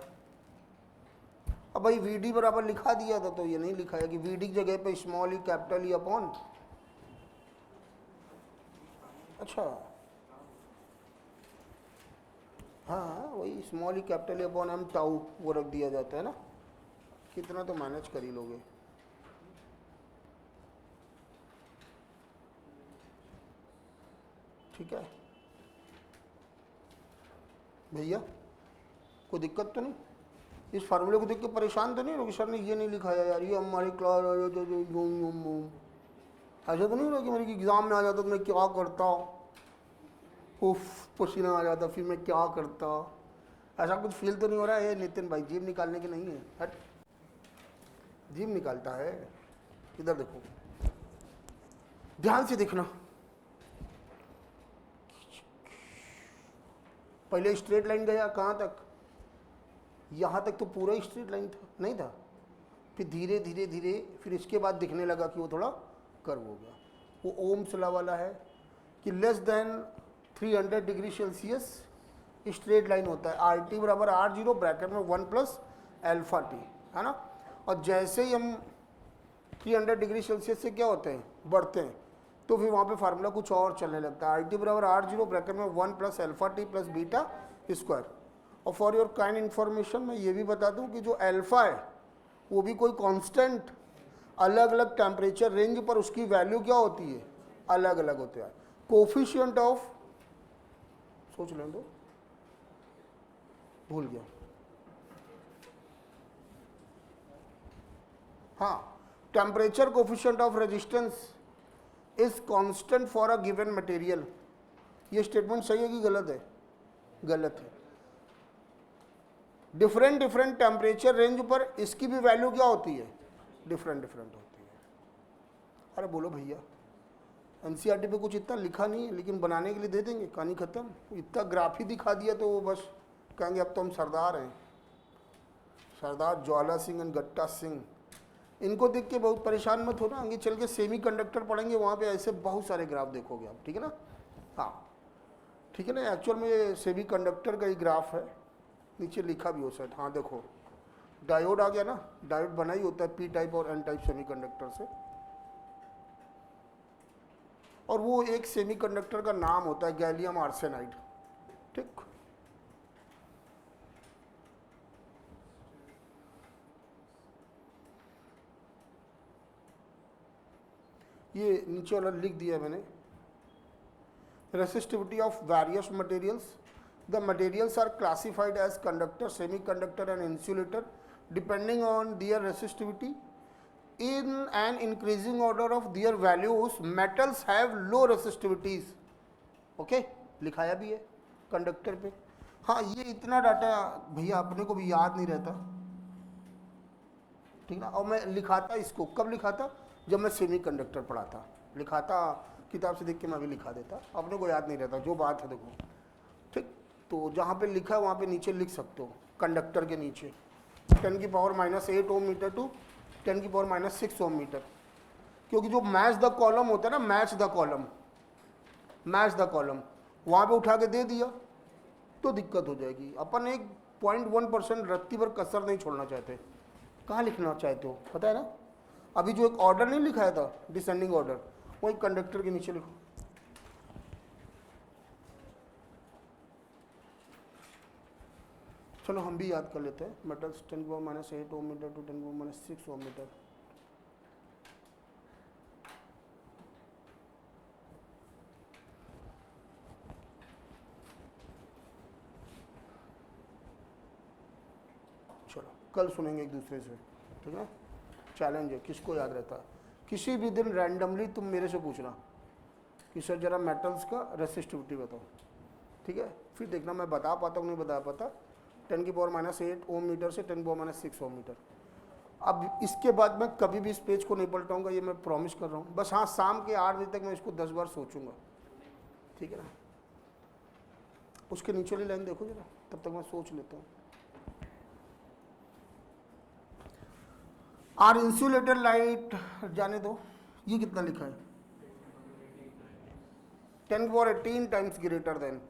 अब भाई वी डी बराबर लिखा दिया था तो ये नहीं लिखाया कि वी डी की जगह पे small e capital e upon, अच्छा हाँ वही small e capital e upon m tau वो रख दिया जाता है ना। कितना तो मैनेज कर ही लोगे। ठीक है भैया, कोई दिक्कत तो नहीं, इस फार्मूले को देख के परेशान तो नहीं हो कि सर ने ये नहीं लिखाया यार, ये हमारी क्लास ऐसा तो नहीं हो रहा कि मेरे एग्ज़ाम में आ जाता तो मैं क्या करता, उफ पसीना आ जाता, फिर मैं क्या करता, ऐसा कुछ फील तो नहीं हो रहा है। नितिन भाई जीभ निकालने की नहीं है, हट जीभ निकालता है। इधर देखो, ध्यान से देखना, पहले स्ट्रेट लाइन गया कहाँ तक, यहाँ तक तो पूरा ही स्ट्रेट लाइन था, नहीं था, फिर धीरे धीरे धीरे फिर इसके बाद दिखने लगा कि वो थोड़ा कर्व हो गया। वो ओम्स लॉ वाला है कि less than 300 degree Celsius straight line होता है। आर टी बराबर आर जीरो ब्रैकेट में 1 प्लस एल्फा टी, है ना। और जैसे ही हम 300 डिग्री सेल्सियस से क्या होते हैं, बढ़ते हैं, तो फिर वहाँ पे फार्मूला कुछ और चलने लगता है। आर टी बराबर आर जीरो ब्रैकेट में 1 plus alpha T plus beta square. और फॉर योर काइंड इन्फॉर्मेशन मैं ये भी बता दूं कि जो अल्फा है वो भी कोई कांस्टेंट, अलग अलग टेम्परेचर रेंज पर उसकी वैल्यू क्या होती है, अलग अलग होते हैं। कोफिशिएंट ऑफ, सोच लें दो, भूल गया, हाँ, temperature coefficient of resistance is constant for a given material. ये स्टेटमेंट सही है कि गलत है, गलत है। डिफरेंट डिफरेंट टेम्परेचर रेंज पर इसकी भी वैल्यू क्या होती है, डिफरेंट डिफरेंट होती है। अरे बोलो भैया, एनसीईआरटी पे कुछ इतना लिखा नहीं है लेकिन बनाने के लिए दे देंगे, कहानी खत्म। इतना ग्राफ ही दिखा दिया तो वो बस कहेंगे अब तो हम सरदार हैं। सरदार ज्वाला सिंह एंड गट्टा सिंह, इनको देख के बहुत परेशान मत हो ना। आगे चल के सेमी कंडक्टर पढ़ेंगे, वहाँ पे ऐसे बहुत सारे ग्राफ देखोगे आप, ठीक है ना। हाँ ठीक है ना, एक्चुअल में ये सेमी कंडक्टर का ही ग्राफ है, नीचे लिखा भी हो शायद, हाँ देखो डायोड आ गया ना, डायोड बना ही होता है पी टाइप और एन टाइप सेमीकंडक्टर से। और वो एक सेमीकंडक्टर का नाम होता है गैलियम आर्सेनाइड। ठीक, ये नीचे वाला लिख दिया मैंने। Resistivity of various materials, the materials are classified as conductor, semiconductor and insulator depending on their resistivity in an increasing order of their values. Metals have low resistivity. Okay, लिखाया भी है कंडक्टर पे। हाँ, ये इतना डाटा भैया अपने को भी याद नहीं रहता, ठीक ना। और मैं लिखाता इसको कब लिखाता, जब मैं सेमी कंडक्टर पढ़ाता, लिखाता किताब से देख के मैं भी लिखा देता, अपने को याद नहीं रहता जो बात है। देखो ठीक, तो जहाँ पे लिखा है वहाँ पे नीचे लिख सकते हो, कंडक्टर के नीचे 10⁻⁸ ohm metre to 10⁻⁶ ohm metre. क्योंकि जो मैच द कॉलम होता है ना, मैच द कॉलम, वहाँ पे उठा के दे दिया तो दिक्कत हो जाएगी। अपन एक 0.1% रत्ती भर कसर नहीं छोड़ना चाहते। कहाँ लिखना चाहते हो पता है ना, अभी जो एक ऑर्डर नहीं लिखाया था डिसेंडिंग ऑर्डर, वही कंडक्टर के नीचे लिखो। चलो हम भी याद कर लेते हैं। Metals 10⁻⁸ ohm metre to 10⁻⁶ ohm metre. चलो कल सुनेंगे एक दूसरे से, ठीक है। चैलेंज है, किसको याद रहता है। किसी भी दिन रैंडमली तुम मेरे से पूछना कि सर जरा मेटल्स का रेसिस्टिविटी बताओ, ठीक है। फिर देखना मैं बता पाता हूँ नहीं बता पाता। 10⁻⁸ ओम मीटर से 10⁻⁶ ओम मीटर। अब इसके बाद मैं कभी भी इस पेज को नहीं पलटाऊंगा, ये मैं प्रॉमिस कर रहा हूँ। बस हाँ, शाम के 8 बजे तक मैं इसको 10 बार सोचूंगा, ठीक है ना। उसके नीचे वाली लाइन देखो जरा, तब तक मैं सोच लेता हूँ। आर इंसुलेटर लाइट जाने दो, ये कितना लिखा है 10⁻18 टाइम्स ग्रेटर देन।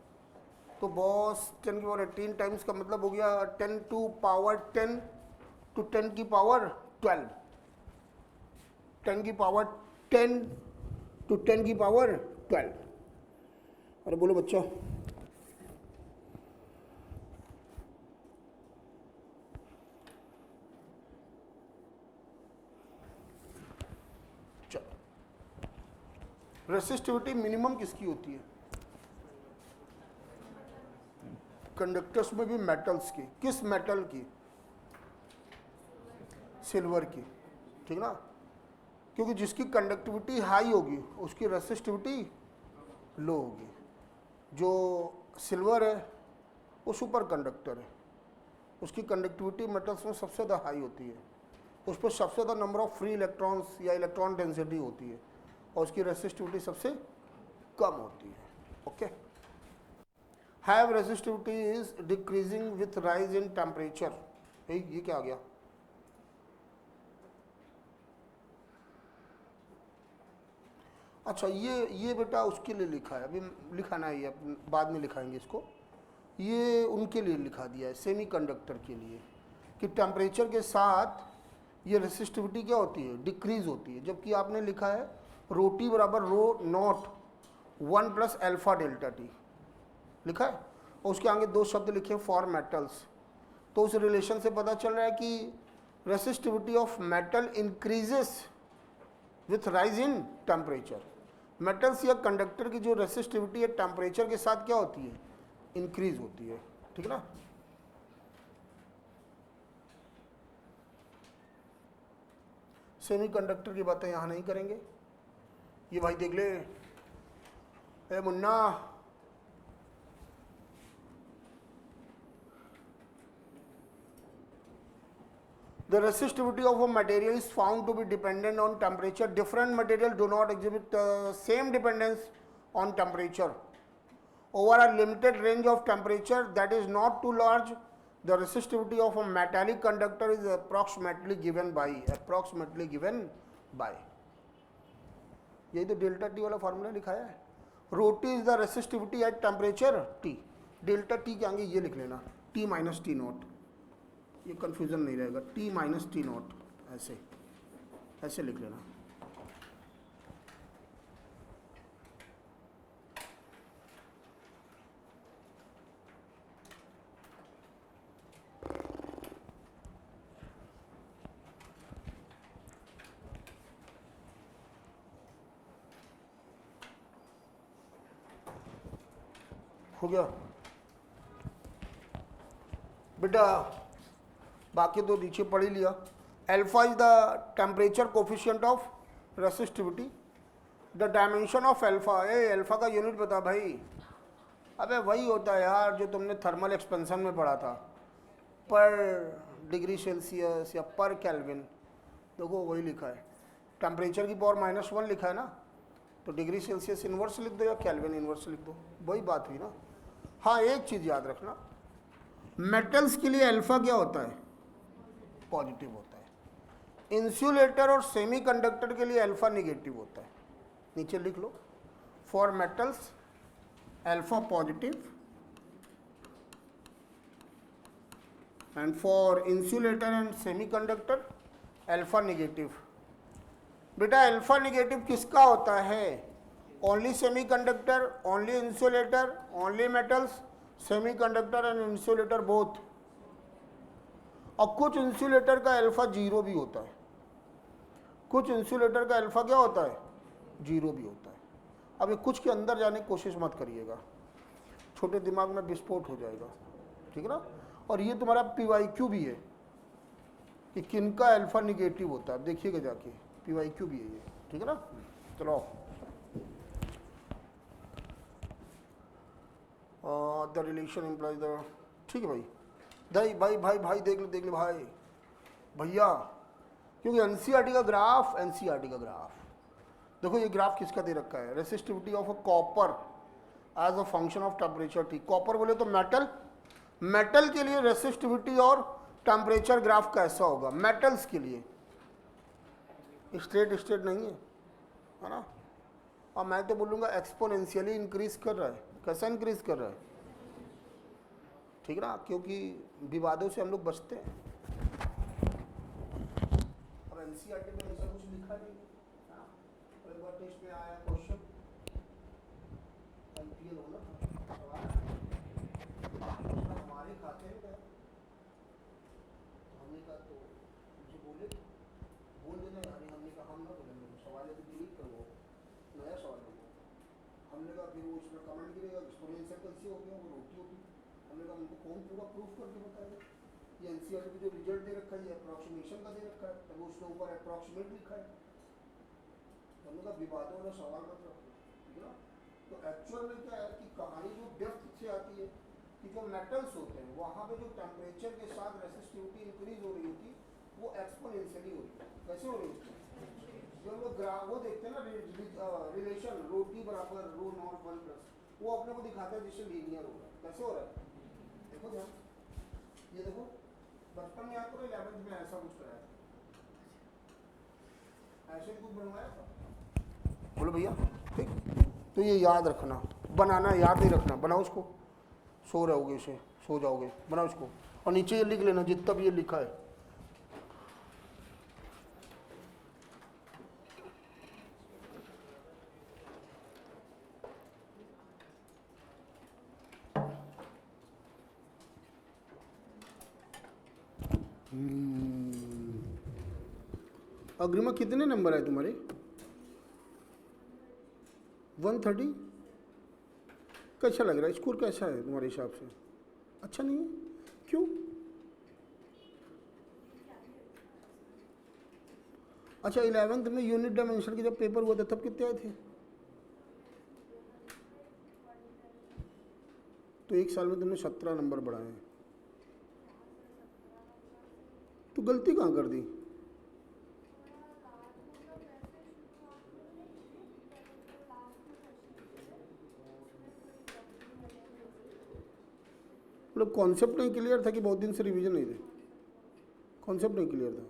तो बॉस 10⁻18 टाइम्स का मतलब हो गया 10 टू पावर 10 टू 10 की पावर 12, 10 की पावर 10 टू 10 की पावर 12। अरे बोलो बच्चा, रेसिस्टिविटी मिनिमम किसकी होती है, कंडक्टर्स में भी मेटल्स की। किस मेटल की, सिल्वर की, ठीक ना। क्योंकि जिसकी कंडक्टिविटी हाई होगी उसकी रेसिस्टिविटी लो होगी। जो सिल्वर है वो सुपर कंडक्टर है, उसकी कंडक्टिविटी मेटल्स में सबसे ज़्यादा हाई होती है, उस पर सबसे ज़्यादा नंबर ऑफ फ्री इलेक्ट्रॉन्स या इलेक्ट्रॉन डेंसिटी होती है, और उसकी रेसिस्टिविटी सबसे कम होती है। Okay, have resistivity is decreasing with rise in temperature. ये क्या आ गया, अच्छा ये बेटा उसके लिए लिखा है, अभी लिखाना है, ये बाद में लिखाएंगे इसको। ये उनके लिए लिखा दिया है सेमीकंडक्टर के लिए, कि टेम्परेचर के साथ ये रेसिस्टिविटी क्या होती है, डिक्रीज होती है। जबकि आपने लिखा है रो T बराबर rho naught 1 plus alpha delta T लिखा है, और उसके आगे 2 शब्द लिखे फॉर मेटल्स। तो उस रिलेशन से पता चल रहा है कि resistivity of metal increases with rise in temperature. Metals या कंडक्टर की जो रेसिस्टिविटी है टेम्परेचर के साथ क्या होती है, इंक्रीज होती है, ठीक ना। सेमीकंडक्टर की बातें यहाँ नहीं करेंगे। ये भाई देख ले, ए Munna, the resistivity of a material is found to be dependent on temperature. Different materials do not exhibit same dependence on temperature. Over a limited range of temperature that is not too large, the resistivity of a metallic conductor is approximately given by यही तो delta T वाला formula लिखाया है। Rho T is the resistivity at temperature T, delta T के आगे ये लिख लेना T माइनस T नॉट, ये कंफ्यूजन नहीं रहेगा, T माइनस T नॉट, ऐसे लिख लेना। हो गया बेटा, बाकी तो नीचे पढ़ ही लिया। Alpha is the temperature coefficient of resistivity. The dimension of alpha, A alpha का यूनिट बता भाई। अबे वही होता है यार जो तुमने थर्मल एक्सपेंशन में पढ़ा था, पर डिग्री सेल्सियस या पर केल्विन। देखो वही लिखा है, टेम्परेचर की पावर -1 लिखा है ना, तो डिग्री सेल्सियस इन्वर्स लिख दो या केल्विन इन्वर्स लिख दो, वही बात हुई ना। हाँ एक चीज़ याद रखना, मेटल्स के लिए अल्फा क्या होता है? पॉजिटिव होता है। इंसुलेटर और सेमीकंडक्टर के लिए अल्फा निगेटिव होता है। नीचे लिख लो, for metals alpha positive and for insulator and semiconductor alpha negative. बेटा अल्फा निगेटिव किसका होता है? Only semiconductor, only insulator, only metals, semiconductor and insulator both. और कुछ इंसुलेटर का अल्फा 0 भी होता है, कुछ इंसुलेटर का अल्फा क्या होता है? 0 भी होता है। अब ये कुछ के अंदर जाने की कोशिश मत करिएगा, छोटे दिमाग में विस्फोट हो जाएगा, ठीक है ना। और ये तुम्हारा PYQ भी है कि किनका अल्फा निगेटिव होता है, देखिएगा जाके, PYQ भी है ये, ठीक है ना। चलो द रिलेशन इम्प्लाइज द, ठीक है भाई। भाई देख ले भाई भैया, क्योंकि एनसीईआरटी का ग्राफ देखो, ये ग्राफ किसका दे रखा है? Resistivity of a copper as a function of temperature T। Copper बोले तो मेटल के लिए रेसिस्टिविटी और टेम्परेचर ग्राफ कैसा होगा? मेटल्स के लिए स्ट्रेट नहीं है ना। और मैं तो बोलूँगा एक्सपोनेंशियली इंक्रीज कर रहा है। कैसा इंक्रीज कर रहा है? ठीक ना, क्योंकि विवादों से हम लोग बचते हैं। अब एनसीईआरटी में ऐसा कुछ लिखा नहीं है, एक बार टेस्ट में आया क्वेश्चन, IPL हो ना हमारे खाते में गया, हमने कहा तो मुझे बोल देना यार, हमने कहा हम ना बोलेंगे, सवाल है तो डिलीट कर वो, नया सवाल है वो। हमने कहा फिर वो उसमें कमेंट गिरेगा, एक्सपोनेंशियल कैसे हो गया, वो रोटी होती। हमने कहा उनको कौन पूरा प्रूफ करके बताएगा? ये एनसीईआरटी में जो रिजल्ट दे रखा है ये अप्रॉक्सीमेशन का दे रखा है, तब उसके ऊपर अप्रॉक्सीमेट लिखा है। हमने कहा विवादों वाला सवाल मत रखो, ठीक है ना। तो एक्चुअल में क्या है कि कहानी जो डेप्थ से आती है कि जो मेटल्स होते हैं वहाँ पे जो टेम्परेचर के साथ रेसिस्टिविटी इंक्रीज हो रही होती वो एक्सपोनेंशियली हो रही है। कैसे हो रही होती है? जो हम लोग ग्राफ वो देखते हैं ना, रिलेशन रो T बराबर रो नॉट 1+, वो अपने को दिखाता है जिससे लीनियर होगा। कैसे हो रहा है? देखो ध्यान, ये देखो बचपन में आपको 11th में ऐसा कुछ कराया था, ऐसे कुछ बनवाया था, बोलो भैया, ठीक। तो ये याद रखना, बनाना याद नहीं रखना, बनाओ उसको, सो रहोगे इसे, सो जाओगे, बनाओ इसको। और नीचे ये लिख लेना जितना भी ये लिखा है। अग्रिमा कितने नंबर है तुम्हारे? 130। कैसा लग रहा है? स्कोर कैसा है तुम्हारे हिसाब से? अच्छा नहीं है? क्यों? अच्छा 11th में यूनिट डायमेंशन के जब पेपर हुआ था तब कितने आए थे? तो एक साल में तुमने 17 नंबर बढ़ाए हैं, तो गलती कहाँ कर दी? मतलब कॉन्सेप्ट नहीं क्लियर था कि बहुत दिन से रिवीजन नहीं थे? कॉन्सेप्ट नहीं क्लियर था?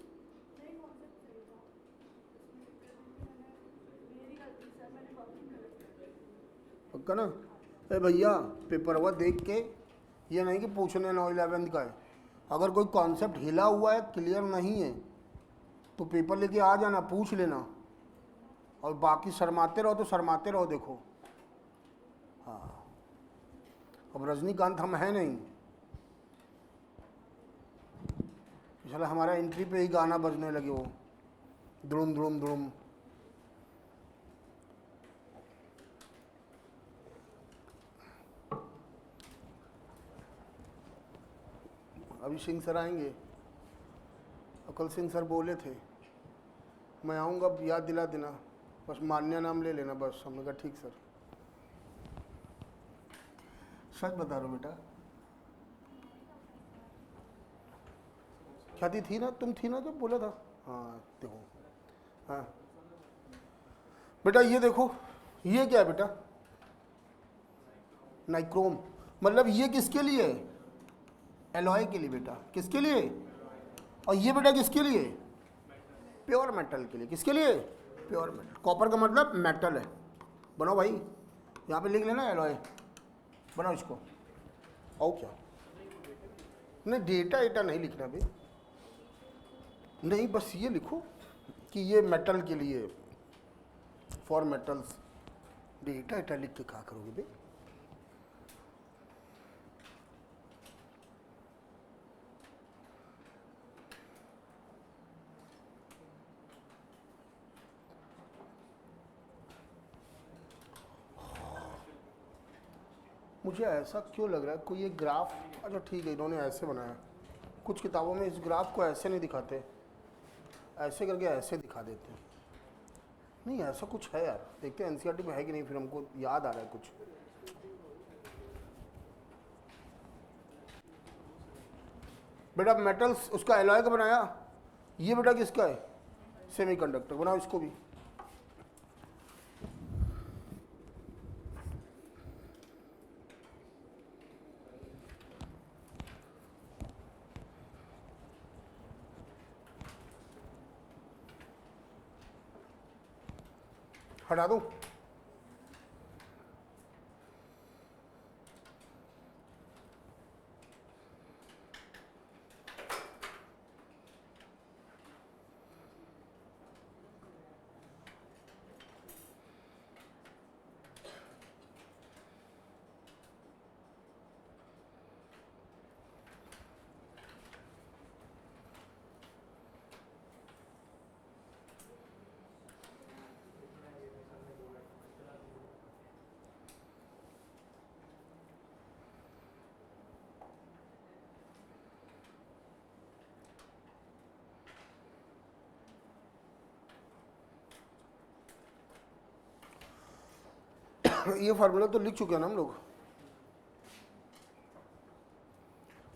पक्का ना? अरे भैया पेपर हुआ देख के, ये नहीं कि पूछने 9-11 का है। अगर कोई कॉन्सेप्ट हिला हुआ है, क्लियर नहीं है, तो पेपर लेके आ जाना, पूछ लेना। और बाकी शर्माते रहो तो शर्माते रहो। देखो हाँ, अब रजनीकांत हम हैं नहीं, चलो हमारा एंट्री पे ही गाना बजने लगे, वो धुड़ुम धुड़ुम धुड़ुम। अभी सिंह सर आएंगे, कल सिंह सर बोले थे मैं आऊँगा, अब याद दिला देना, बस मान्या नाम ले लेना बस। हमने कहा ठीक सर। सच बता रहा हूँ बेटा, ख्याति थी ना, तुम थी ना जब बोला था। हाँ देखो, हाँ बेटा ये देखो, ये क्या है बेटा, नाइक्रोम, मतलब ये किसके लिए है, एलॉय के लिए बेटा, किसके लिए, और ये बेटा किसके लिए, प्योर मेटल के लिए। किसके लिए, प्योर मेटल। कॉपर का मतलब मेटल है। बनाओ भाई, यहाँ पे लिख लेना एलॉय, बनाओ इसको। और क्या, नहीं डेटा एटा नहीं लिखना भाई, नहीं बस ये लिखो कि ये मेटल के लिए, फॉर मेटल्स। डेटा एटा लिख के क्या करोगे भाई। मुझे ऐसा क्यों लग रहा है कोई ये ग्राफ, अच्छा ठीक है इन्होंने ऐसे बनाया, कुछ किताबों में इस ग्राफ को ऐसे नहीं दिखाते, ऐसे करके ऐसे दिखा देते हैं। नहीं ऐसा कुछ है यार, देखते हैं एनसीईआरटी में है कि नहीं, फिर हमको याद आ रहा है कुछ। बेटा मेटल्स उसका एलॉय का बनाया, ये बेटा किसका है, सेमीकंडक्टर। बनाओ इसको भी। हटा दूं, ये फार्मूला तो लिख चुके हैं ना हम लोग।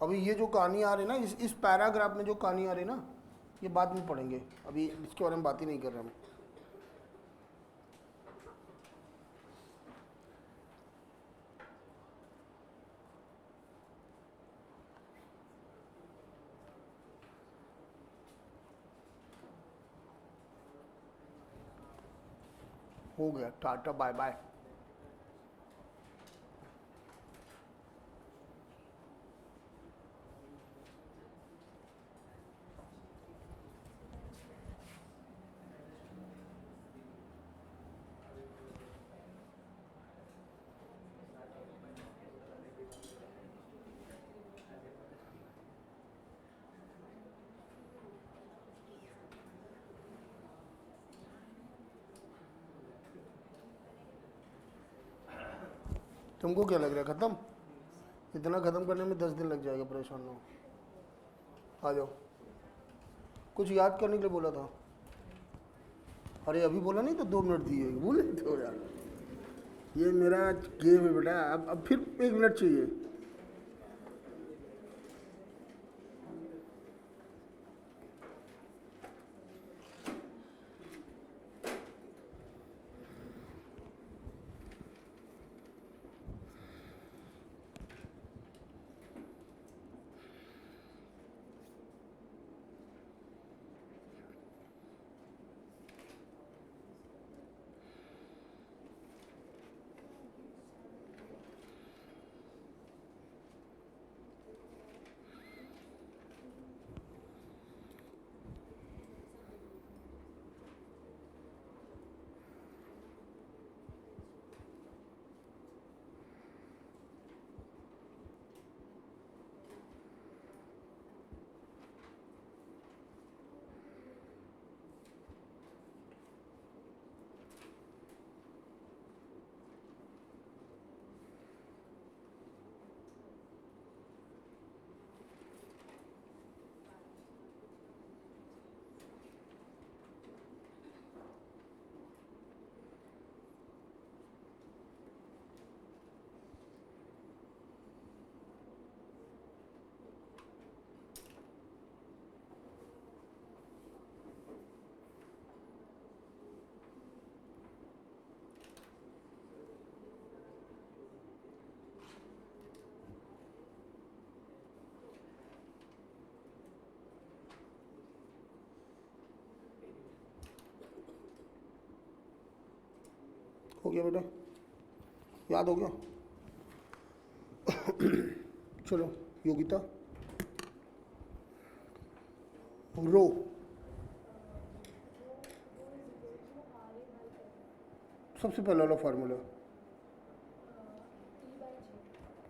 अभी ये जो कहानी आ रही है ना, इस पैराग्राफ में जो कहानी आ रही है ना, ये बाद में पढ़ेंगे, अभी इसके बारे में बात ही नहीं कर रहे हम। हो गया, टाटा बाय बाय। तुमको क्या लग रहा है खत्म, इतना खत्म करने में 10 दिन लग जाएगा, परेशान ना हो। आ जाओ, कुछ याद करने के लिए बोला था। अरे अभी बोला नहीं तो 2 मिनट दिए, भूले थे यार। ये मेरा गेम है बेटा, अब फिर 1 मिनट चाहिए। हो गया बेटा, याद हो गया? चलो योगिता, रो सबसे पहला वाला फार्मूला,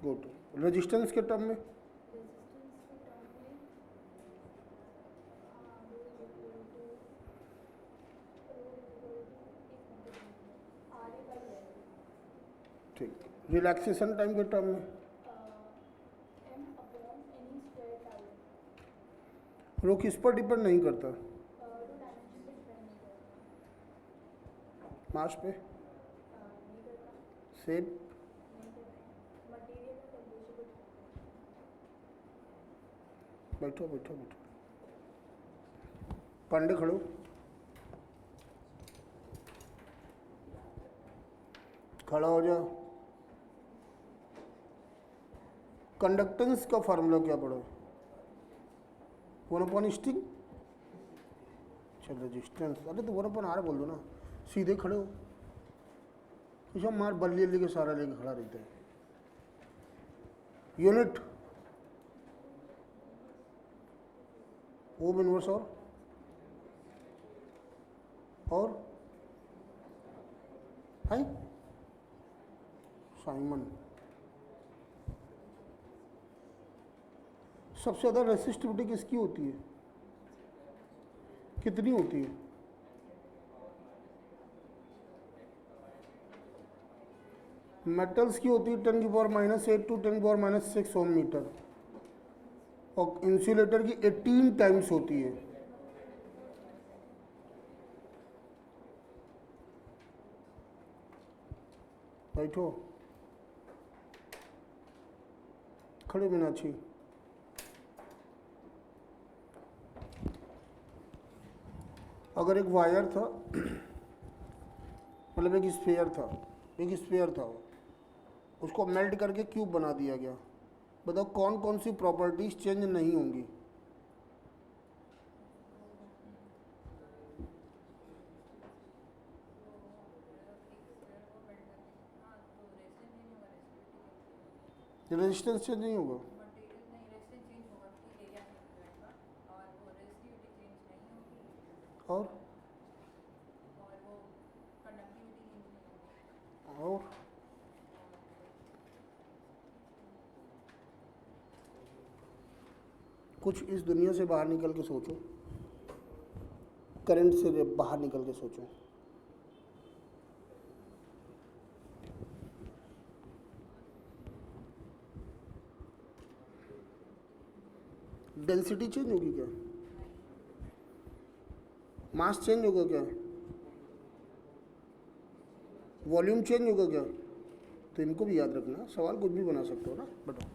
गुड। रेजिस्टेंस के टर्म में ठीक। रिलैक्सेशन टाइम के टर्म में रो किस पर डिपेंड नहीं करता? मास पे, शेप, बैठो बैठो बैठो, पांडे खड़ो, खड़ा हो जाओ। कंडक्टेंस का फार्मूला क्या पड़ा? 1/स्टिंग। चल रेजिस्टेंस, अरे तो 1/r बोल दो ना, सीधे खड़े हो। अच्छा मार बल्ली लेके सारा लेके खड़ा रहता है। यूनिट ओम इनवर्स और है साइमन। सबसे ज़्यादा रेसिस्टिविटी किसकी होती है? कितनी होती है? मेटल्स की होती है 10⁻⁸ टू 10⁻⁶ ओम मीटर, और इंसुलेटर की 18 टाइम्स होती है। बैठो, खड़े मीनाक्षी। अगर एक वायर था, मतलब एक स्फीयर था, उसको मेल्ट करके क्यूब बना दिया गया, बताओ कौन कौन सी प्रॉपर्टीज चेंज नहीं होंगी? रेजिस्टेंस चेंज नहीं होगा, और कुछ इस दुनिया से बाहर निकल के सोचो, करंट से बाहर निकल के सोचो। डेंसिटी चेंज होगी क्या? मास चेंज होगा क्या? वॉल्यूम चेंज होगा क्या? तो इनको भी याद रखना, सवाल कुछ भी बना सकते हो ना, बताओ।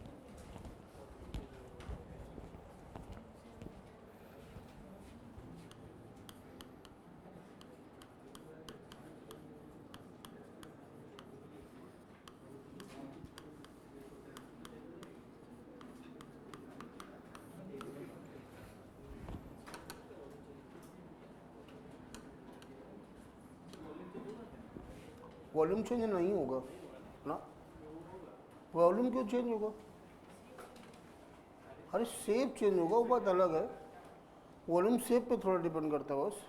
वॉल्यूम चेंज नहीं होगा ना? वॉल्यूम क्यों चेंज होगा? अरे शेप चेंज होगा, वो बात अलग है। वॉल्यूम शेप पे थोड़ा डिपेंड करता है बस।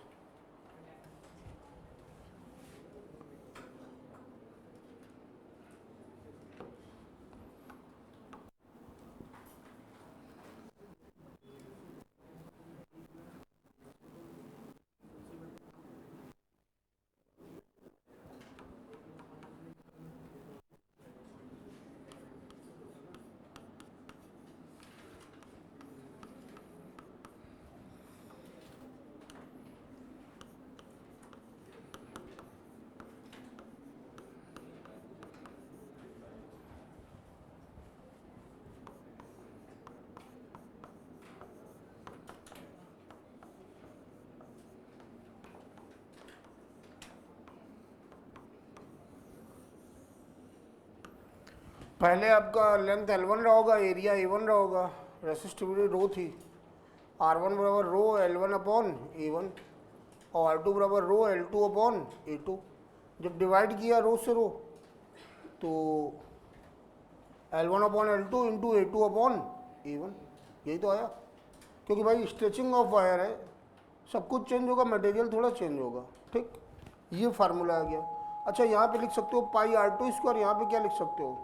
पहले आपका लेंथ L1 रहा होगा, एरिया A1 रहा होगा, रेसिस्टिविटी रो थी, R1 बराबर रो L1 अपॉन A1, और R2 बराबर रो L2 अपॉन A2। जब डिवाइड किया रो से रो तो L1 upon L2 into A2 upon A1, यही तो आया। क्योंकि भाई स्ट्रेचिंग ऑफ वायर है, सब कुछ चेंज होगा, मटेरियल थोड़ा चेंज होगा। ठीक, ये फार्मूला आ गया। अच्छा यहाँ पे लिख सकते हो पाई R2 स्क्वायर, यहाँ पे क्या लिख सकते हो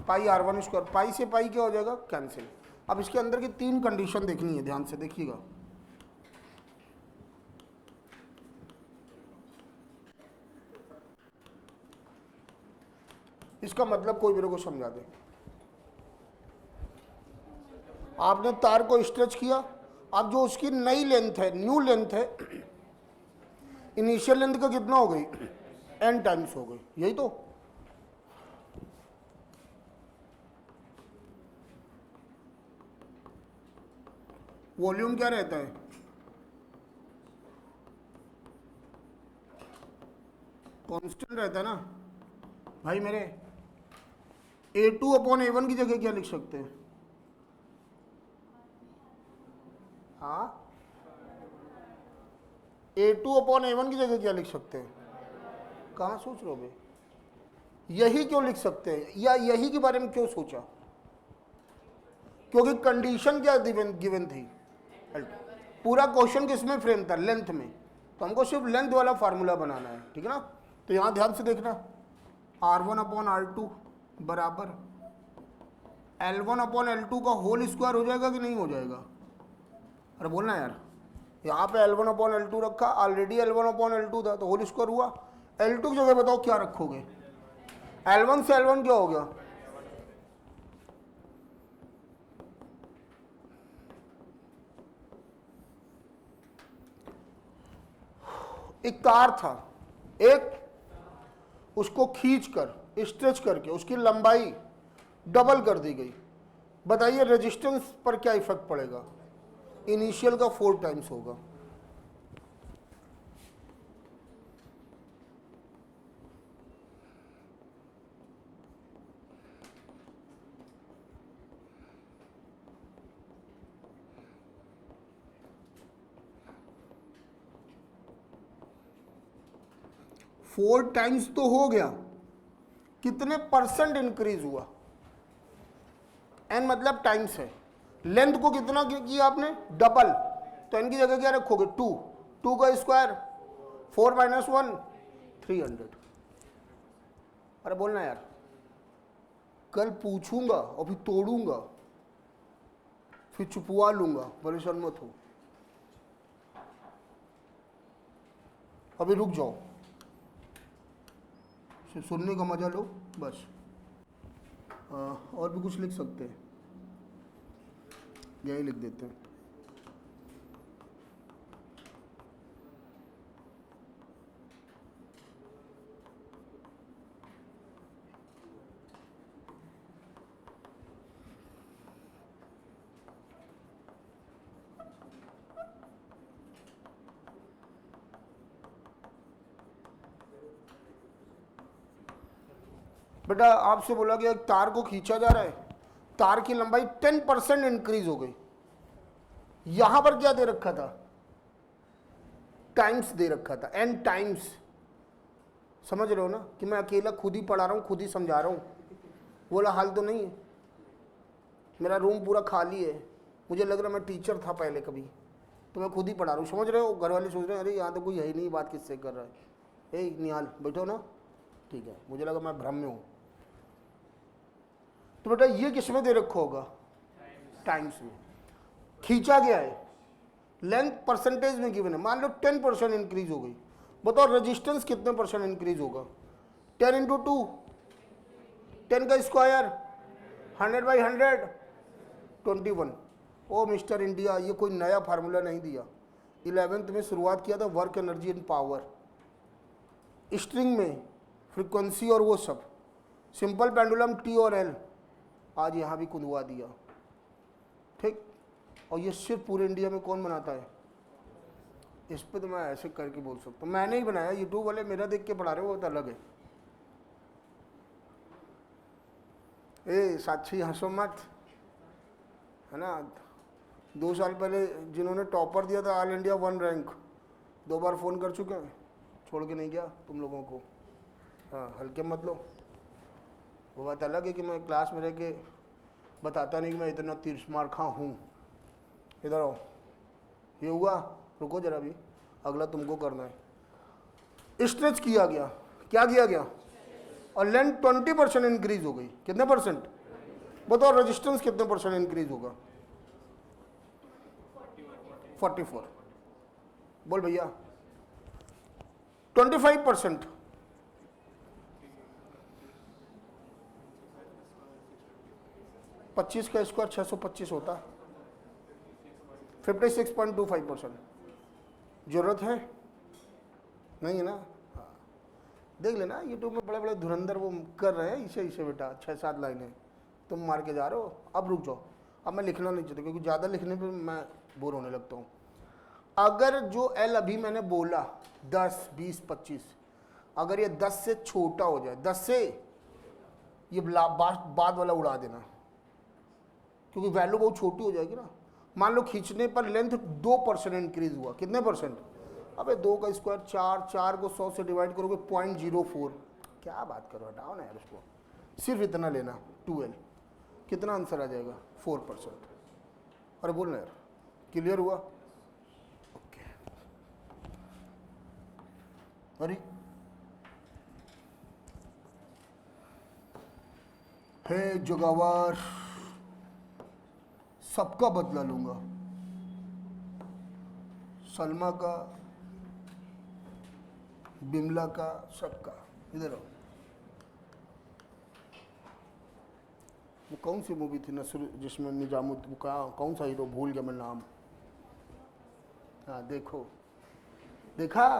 पाई R1 स्क्वायर। पाई से पाई क्या हो जाएगा, कैंसिल। अब इसके अंदर की 3 कंडीशन देखनी है, ध्यान से देखिएगा। इसका मतलब कोई मेरे को समझा दे। आपने तार को स्ट्रेच किया, अब जो उसकी नई लेंथ है, न्यू लेंथ है, इनिशियल लेंथ का कितना हो गई, n टाइम्स हो गई, यही तो। वॉल्यूम क्या रहता है, कांस्टेंट रहता है ना भाई मेरे। A2 अपॉन A1 की जगह क्या लिख सकते हैं, हाँ A2 अपॉन A1 की जगह क्या लिख सकते हैं, कहाँ सोच रहे हो भाई, यही क्यों लिख सकते हैं, या यही के बारे में क्यों सोचा, क्योंकि कंडीशन क्या गिवन थी, पूरा क्वेश्चन किसमें फ्रेम था, लेंथ में। तो हमको सिर्फ लेंथ वाला फार्मूला बनाना है, ठीक है ना। तो यहाँ ध्यान से देखना, R1 अपॉन R2 बराबर L1 अपॉन L2 का होल स्क्वायर हो जाएगा कि नहीं हो जाएगा, अरे बोलना यार। यहाँ पे L1 अपॉन L2 रखा, ऑलरेडी L1 अपॉन L2 था तो होल स्क्वायर हुआ। L2 की जगह बताओ क्या रखोगे, L1 से L1 क्या हो गया, एक तार था, एक उसको खींचकर स्ट्रेच करके उसकी लंबाई डबल कर दी गई। बताइए रेजिस्टेंस पर क्या इफेक्ट पड़ेगा, इनिशियल का 4 टाइम्स होगा। फोर टाइम्स तो हो गया, कितने परसेंट इंक्रीज हुआ, n मतलब टाइम्स है, लेंथ को कितना किया आपने, डबल। तो n की जगह क्या रखोगे, 2, 2 का स्क्वायर 4 माइनस 1 300। अरे बोलना यार, कल पूछूंगा और फिर तोड़ूंगा, फिर छुपवा लूंगा, परेशान मत हो, अभी रुक जाओ, सुनने का मजा लो बस। और भी कुछ लिख सकते हैं, यही लिख देते हैं। बेटा आपसे बोला गया एक तार को खींचा जा रहा है, तार की लंबाई 10% इंक्रीज हो गई। यहां पर क्या दे रखा था, टाइम्स दे रखा था, n टाइम्स। समझ रहे हो ना कि मैं अकेला खुद ही पढ़ा रहा हूं, खुद ही समझा रहा हूं, बोला हाल तो नहीं है। मेरा रूम पूरा खाली है, मुझे लग रहा मैं टीचर था पहले कभी, तो मैं खुद ही पढ़ा रहा हूँ। समझ रहे हो, घर वाले सोच रहे हैं अरे यहाँ तो कोई है ही नहीं, बात किससे कर रहा है। ए निहाल बैठो ना, ठीक है, मुझे लगा मैं भ्रम में हूँ। तो बेटा ये किस में दे रखा होगा, टाइम्स में। खींचा गया है, लेंथ परसेंटेज में गिवन है, मान लो 10% इंक्रीज हो गई। बताओ रेजिस्टेंस कितने परसेंट इंक्रीज होगा, 10 इंटू 2, 10 का स्क्वायर 100/100 21। ओ मिस्टर इंडिया, ये कोई नया फार्मूला नहीं दिया, 11th में शुरुआत किया था work energy and power, string में फ्रीक्वेंसी और वो सब, सिंपल पेंडुलम टी और एल, आज यहाँ भी कुंदवा दिया। ठीक, और ये सिर्फ पूरे इंडिया में कौन बनाता है, इस पे तो मैं ऐसे करके बोल सकता हूँ, मैंने ही बनाया, यूट्यूब वाले मेरा देख के पढ़ा रहे हो वो तो अलग है। ए साक्षी हंसो मत, है ना। 2 साल पहले जिन्होंने टॉपर दिया था ऑल इंडिया 1 रैंक, 2 बार फ़ोन कर चुके हैं, छोड़ के नहीं गया तुम लोगों को। हाँ, हल्के मत लो। वो बात अलग है कि मैं क्लास में रह के बताता नहीं कि मैं इतना तीर खा हूँ। इधर आओ, ये हुआ, रुको जरा भी, अगला तुमको करना है। स्ट्रेच किया गया, क्या किया गया, और लेंथ 20% इंक्रीज हो गई। कितने परसेंट बताओ? रेजिस्टेंस कितने परसेंट इंक्रीज होगा? 44। बोल भैया 25%। 25 का स्क्वायर 625 होता है। 56.25%। जरूरत है? नहीं है ना? हाँ, देख लेना यूट्यूब में बड़े बड़े धुरंधर वो कर रहे हैं इसे इसे बेटा, 6-7 लाइनें तुम मार के जा रहे हो। अब रुक जाओ, अब मैं लिखना नहीं चाहता क्योंकि ज़्यादा लिखने पे मैं बोर होने लगता हूँ। अगर जो एल अभी मैंने बोला 10, 20, 25, अगर ये 10 से छोटा हो जाए, 10 से, ये बाद वाला उड़ा देना क्योंकि वैल्यू बहुत छोटी हो जाएगी ना। मान लो खींचने पर लेंथ 2% इंक्रीज हुआ। कितने परसेंट? अबे 2 का स्क्वायर 4, 4 को 100 से डिवाइड करोगे 0.04। क्या बात करो, हटाओ ना यार उसको, सिर्फ इतना लेना 2L। कितना आंसर आ जाएगा? 4%। अरे बोलना यार, क्लियर हुआ? ओके। अरे हे जुगावर, सबका बदला लूंगा, सलमा का, बिमला का, सबका। इधर आओ। वो कौन सी मूवी थी नसर जिसमें निजामुद्दीन का कौन सा हीरो, भूल गया मैं नाम। हाँ देखो, देखा,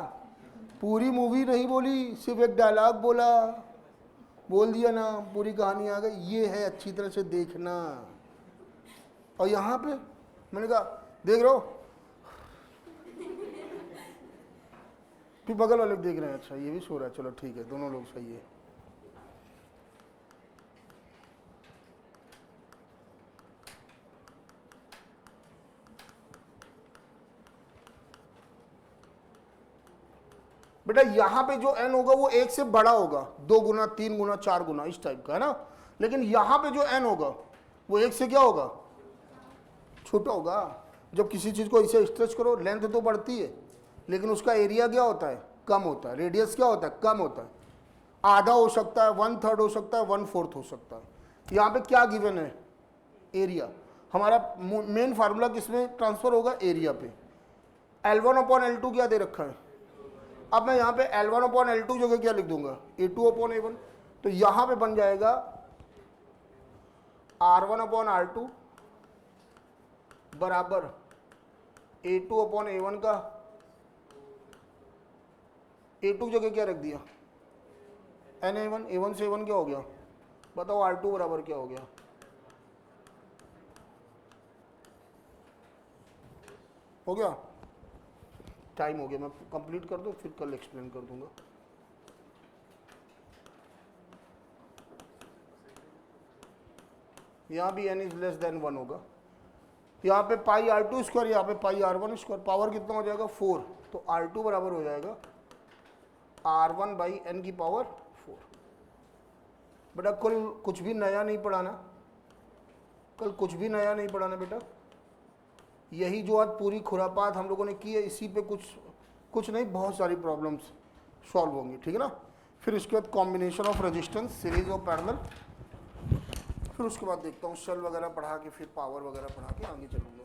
पूरी मूवी नहीं बोली, सिर्फ एक डायलॉग बोला, बोल दिया ना, पूरी कहानी आ गई। ये है अच्छी तरह से देखना। और यहाँ पे मैंने कहा देख रहे हो, फिर बगल वाले देख रहे हैं, अच्छा ये भी सो रहा है, चलो ठीक है, दोनों लोग सही है। बेटा यहाँ पे जो n होगा वो 1 से बड़ा होगा, 2 गुना, 3 गुना, 4 गुना, इस टाइप का है ना। लेकिन यहाँ पे जो n होगा वो 1 से क्या होगा? छोटा होगा। जब किसी चीज़ को इसे स्ट्रेच करो, लेंथ तो बढ़ती है लेकिन उसका एरिया क्या होता है? कम होता है। रेडियस क्या होता है? कम होता है। आधा हो सकता है, 1/3 हो सकता है, 1/4 हो सकता है। यहाँ पे क्या गिवन है? एरिया। हमारा मेन फार्मूला किसमें ट्रांसफर होगा? एरिया पे। L1/L2 क्या दे रखा है? अब मैं यहाँ पे L1/L2 जगह क्या लिख दूंगा? A2/A1। तो यहाँ पे बन जाएगा R1/R2 बराबर A2/A1 का, A2 जगह क्या रख दिया? NA1। A1 से A1 क्या हो गया? बताओ R2 बराबर क्या हो गया? हो गया? टाइम हो गया, मैं कंप्लीट कर दूं फिर कल एक्सप्लेन कर दूंगा। यहाँ भी n इज लेस देन 1 होगा। यहाँ पे पाई R2 स्क्वायर, यहाँ पे पाई R1 स्क्वायर। पावर कितना हो जाएगा? 4। तो R2 बराबर हो जाएगा R1/n की पावर 4। बेटा कल कुछ भी नया नहीं पढ़ाना, कल कुछ भी नया नहीं पढ़ाना बेटा। यही जो आज पूरी खुरापात हम लोगों ने की है, इसी पे कुछ नहीं, बहुत सारी प्रॉब्लम्स सॉल्व होंगी, ठीक है ना। फिर उसके बाद कॉम्बिनेशन ऑफ रेजिस्टेंस, सीरीज और पैरेलल, फिर उसके बाद देखता हूँ सेल वगैरह पढ़ा के फिर पावर वगैरह पढ़ा के आगे चलूँगा।